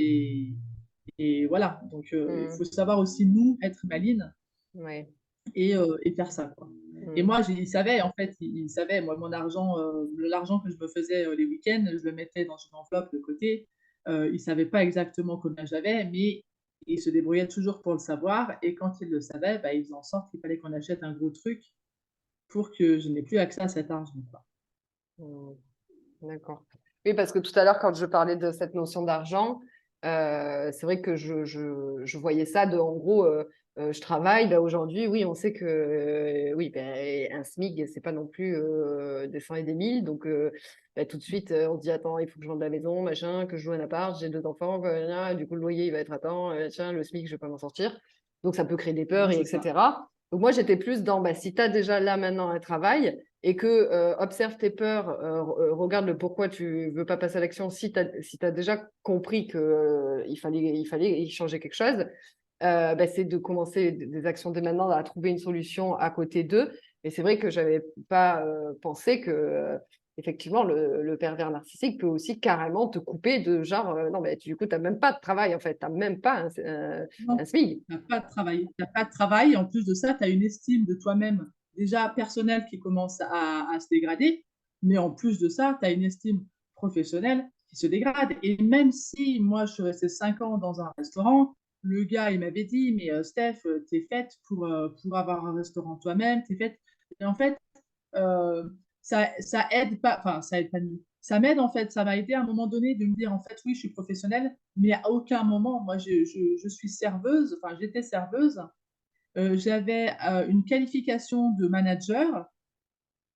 Et voilà, donc il Mm. faut savoir aussi, nous, être maline Ouais. et faire ça, quoi. Et Mm. moi, il savait, en fait, il savait, moi, mon argent, l'argent que je me faisais les week-ends, je le mettais dans une enveloppe de côté. Il savait pas exactement combien j'avais, mais il se débrouillait toujours pour le savoir. Et quand il le savait, bah, il faisait en sorte qu'il fallait qu'on achète un gros truc pour que je n'ai plus accès à cet argent, quoi. Mm. D'accord. Oui, parce que tout à l'heure, quand je parlais de cette notion d'argent, c'est vrai que je voyais ça de, en gros, je travaille, ben aujourd'hui, oui, on sait que oui, ben, un SMIC, c'est pas non plus des cents et des mille. Donc, ben, tout de suite, on se dit, attends, il faut que je vende la maison, machin, que je loue un appart, j'ai deux enfants, du coup, le loyer, il va être, attends, tiens, le SMIC, je vais pas m'en sortir. Donc, ça peut créer des peurs, Ouais, et c'est ça. etc. Donc, moi, j'étais plus dans, bah, si tu as déjà là maintenant un travail, et que observe tes peurs, regarde le pourquoi tu veux pas passer à l'action. Si tu as déjà compris que il fallait y changer quelque chose, bah, c'est de commencer des actions dès maintenant à trouver une solution à côté d'eux. Et c'est vrai que j'avais pas pensé que effectivement le pervers narcissique peut aussi carrément te couper de genre non mais du coup tu n'as même pas de travail en fait, tu n'as même pas un Non, SMIC. tu n'as pas de travail. Tu pas de travail. En plus de ça, tu as une estime de toi-même déjà personnelle qui commence à se dégrader. Mais en plus de ça, tu as une estime professionnelle qui se dégrade. Et même si moi, je suis restée 5 ans dans un restaurant, le gars, il m'avait dit, mais Steph, tu es faite pour avoir un restaurant toi-même. T'es faite. Et en fait, euh, ça aide pas, enfin, ça aide pas nous. Ça m'aide en fait, ça m'a aidé à un moment donné de me dire en fait, oui, je suis professionnelle, mais à aucun moment, moi, je suis serveuse, enfin, j'étais serveuse, j'avais une qualification de manager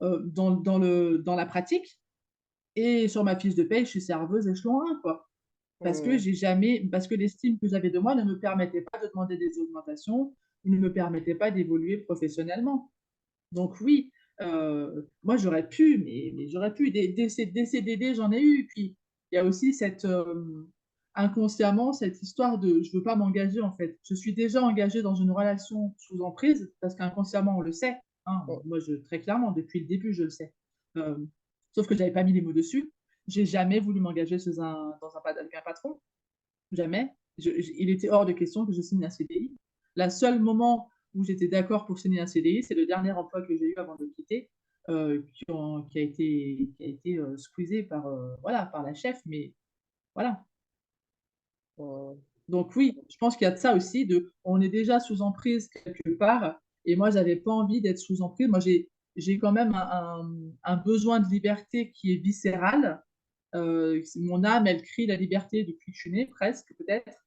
dans la pratique, et sur ma fiche de paye, je suis serveuse échelon 1, quoi. Mmh. Parce que l'estime que j'avais de moi ne me permettait pas de demander des augmentations, ne me permettait pas d'évoluer professionnellement. Donc oui, moi j'aurais pu, mais j'aurais pu. Des CDD, j'en ai eu. Puis il y a aussi cette inconsciemment cette histoire de je veux pas m'engager en fait. Je suis déjà engagée dans une relation sous emprise parce qu'inconsciemment on le sait. Hein. Moi très clairement depuis le début je le sais. Euh, Sauf que j'avais pas mis les mots dessus. J'ai jamais voulu m'engager avec un patron. Jamais. Il était hors de question que je signe un CDI. La seule moment où j'étais d'accord pour signer un CDI, c'est le dernier emploi que j'ai eu avant de le quitter, qui a été squeezé par, voilà, par la chef. Mais voilà. Mmh. Donc oui, je pense qu'il y a de ça aussi, on est déjà sous emprise quelque part, et moi, j'avais pas envie d'être sous emprise. Moi, j'ai quand même un besoin de liberté qui est viscéral. Mon âme, elle crie la liberté depuis que je suis née, presque, peut-être.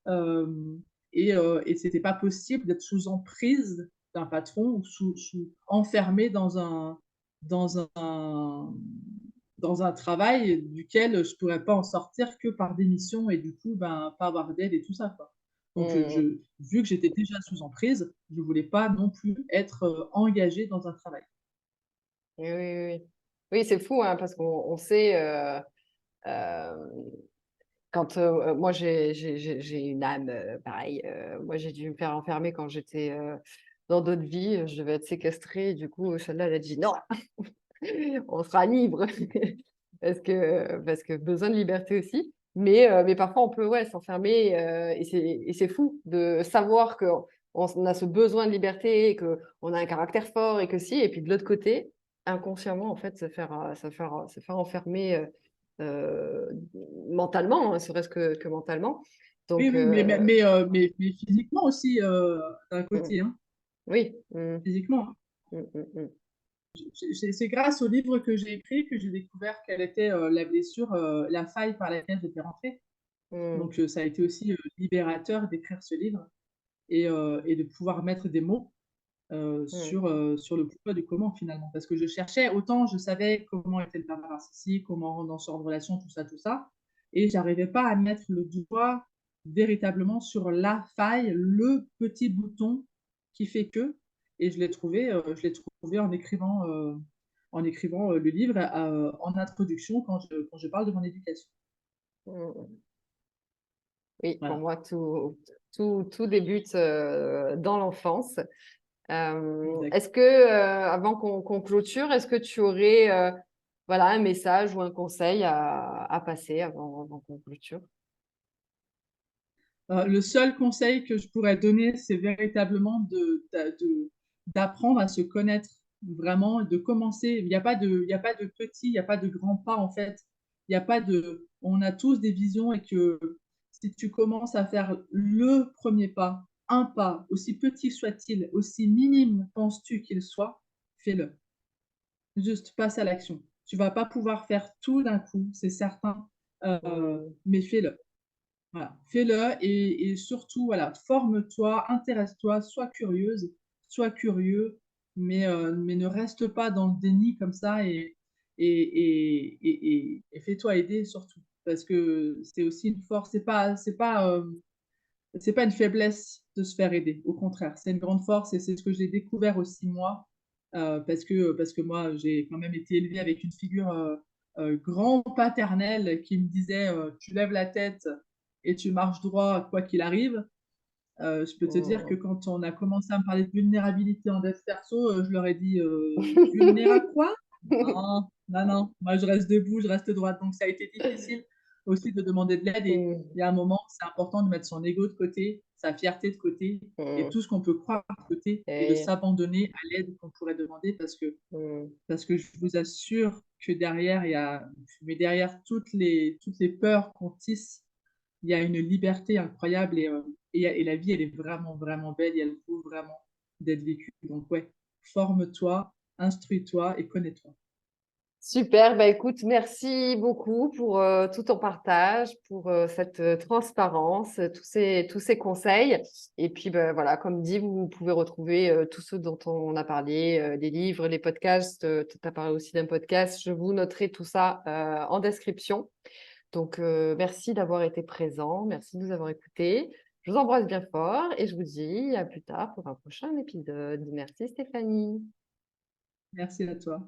Euh, et c'était pas possible d'être sous emprise d'un patron ou enfermé dans un, dans un travail duquel je pourrais pas en sortir que par démission et du coup, ben, pas avoir d'aide et tout ça, quoi. Donc, Mmh. vu que j'étais déjà sous emprise, je voulais pas non plus être engagée dans un travail. Oui, oui, oui. Oui, c'est fou, hein, parce qu'on sait, euh, quand moi j'ai une âme, pareil, moi j'ai dû me faire enfermer quand j'étais dans d'autres vies, je devais être séquestrée, et du coup, celle-là, elle a dit non, on sera libre, parce que besoin de liberté aussi. Mais parfois, on peut ouais, s'enfermer, et c'est fou de savoir qu'on a ce besoin de liberté, et qu'on a un caractère fort, et que si, et puis de l'autre côté, inconsciemment, en fait, se faire enfermer euh, mentalement, hein, serait-ce que mentalement. Oui, Donc, oui, mais physiquement aussi, d'un mm, côté, hein, oui. Mm, physiquement, hein. mm, mm, mm, C'est grâce au livre que j'ai écrit que j'ai découvert quelle était la blessure, la faille par laquelle j'étais rentrée. mm, Donc, ça a été aussi libérateur d'écrire ce livre et de pouvoir mettre des mots mm, sur le pourquoi du comment finalement. Parce que je cherchais, autant je savais comment était le pervers narcissique, comment rendre en sorte de relation, tout ça, et j'arrivais pas à mettre le doigt véritablement sur la faille, le petit bouton qui fait que, et je l'ai trouvé en écrivant le livre en introduction quand je parle de mon éducation. mm. Oui, pour Voilà, moi, tout débute dans l'enfance. exact. Est-ce que, avant qu'on clôture, est-ce que tu aurais voilà, un message ou un conseil à passer avant qu'on clôture? Le seul conseil que je pourrais donner, c'est véritablement d'apprendre à se connaître vraiment, de commencer. Il y a pas de petit, il n'y a pas de grand pas en fait. Il y a pas de, on a tous des visions et que si tu commences à faire le premier pas, un pas, aussi petit soit-il, aussi minime penses-tu qu'il soit, fais-le. Juste passe à l'action. Tu vas pas pouvoir faire tout d'un coup, c'est certain, Hmm, mais fais-le. Voilà, fais-le et surtout, voilà, forme-toi, intéresse-toi, sois curieuse, sois curieux, mais ne reste pas dans le déni comme ça et fais-toi aider surtout. Parce que c'est aussi une force, c'est pas une faiblesse de se faire aider. Au contraire, c'est une grande force et c'est ce que j'ai découvert aussi moi, parce que moi, j'ai quand même été élevée avec une figure grand-paternelle qui me disait tu lèves la tête et tu marches droit quoi qu'il arrive. Je peux te dire que hmm. quand on a commencé à me parler de vulnérabilité en dev perso, je leur ai dit vulnéra quoi? Non, non, non, moi je reste debout, je reste droite. Donc ça a été difficile aussi de demander de l'aide et Hmm, il y a un moment, c'est important de mettre son ego de côté, sa fierté de côté et hmm. tout ce qu'on peut croire de côté et de Et, s'abandonner à l'aide qu'on pourrait demander hmm, parce que je vous assure que derrière, mais derrière toutes les peurs qu'on tisse, il y a une liberté incroyable et la vie, elle est vraiment, vraiment belle et elle vaut vraiment d'être vécue. Donc, ouais, forme-toi, instruis-toi et connais-toi. super, bah écoute, merci beaucoup pour tout ton partage, pour cette transparence, tous ces conseils. Et puis bah, voilà, comme dit, vous pouvez retrouver tous ceux dont on a parlé, les livres, les podcasts. Tu as parlé aussi d'un podcast. Je vous noterai tout ça en description. Donc merci d'avoir été présent, merci de nous avoir écoutés. Je vous embrasse bien fort et je vous dis à plus tard pour un prochain épisode. Merci Stéphanie. Merci à toi.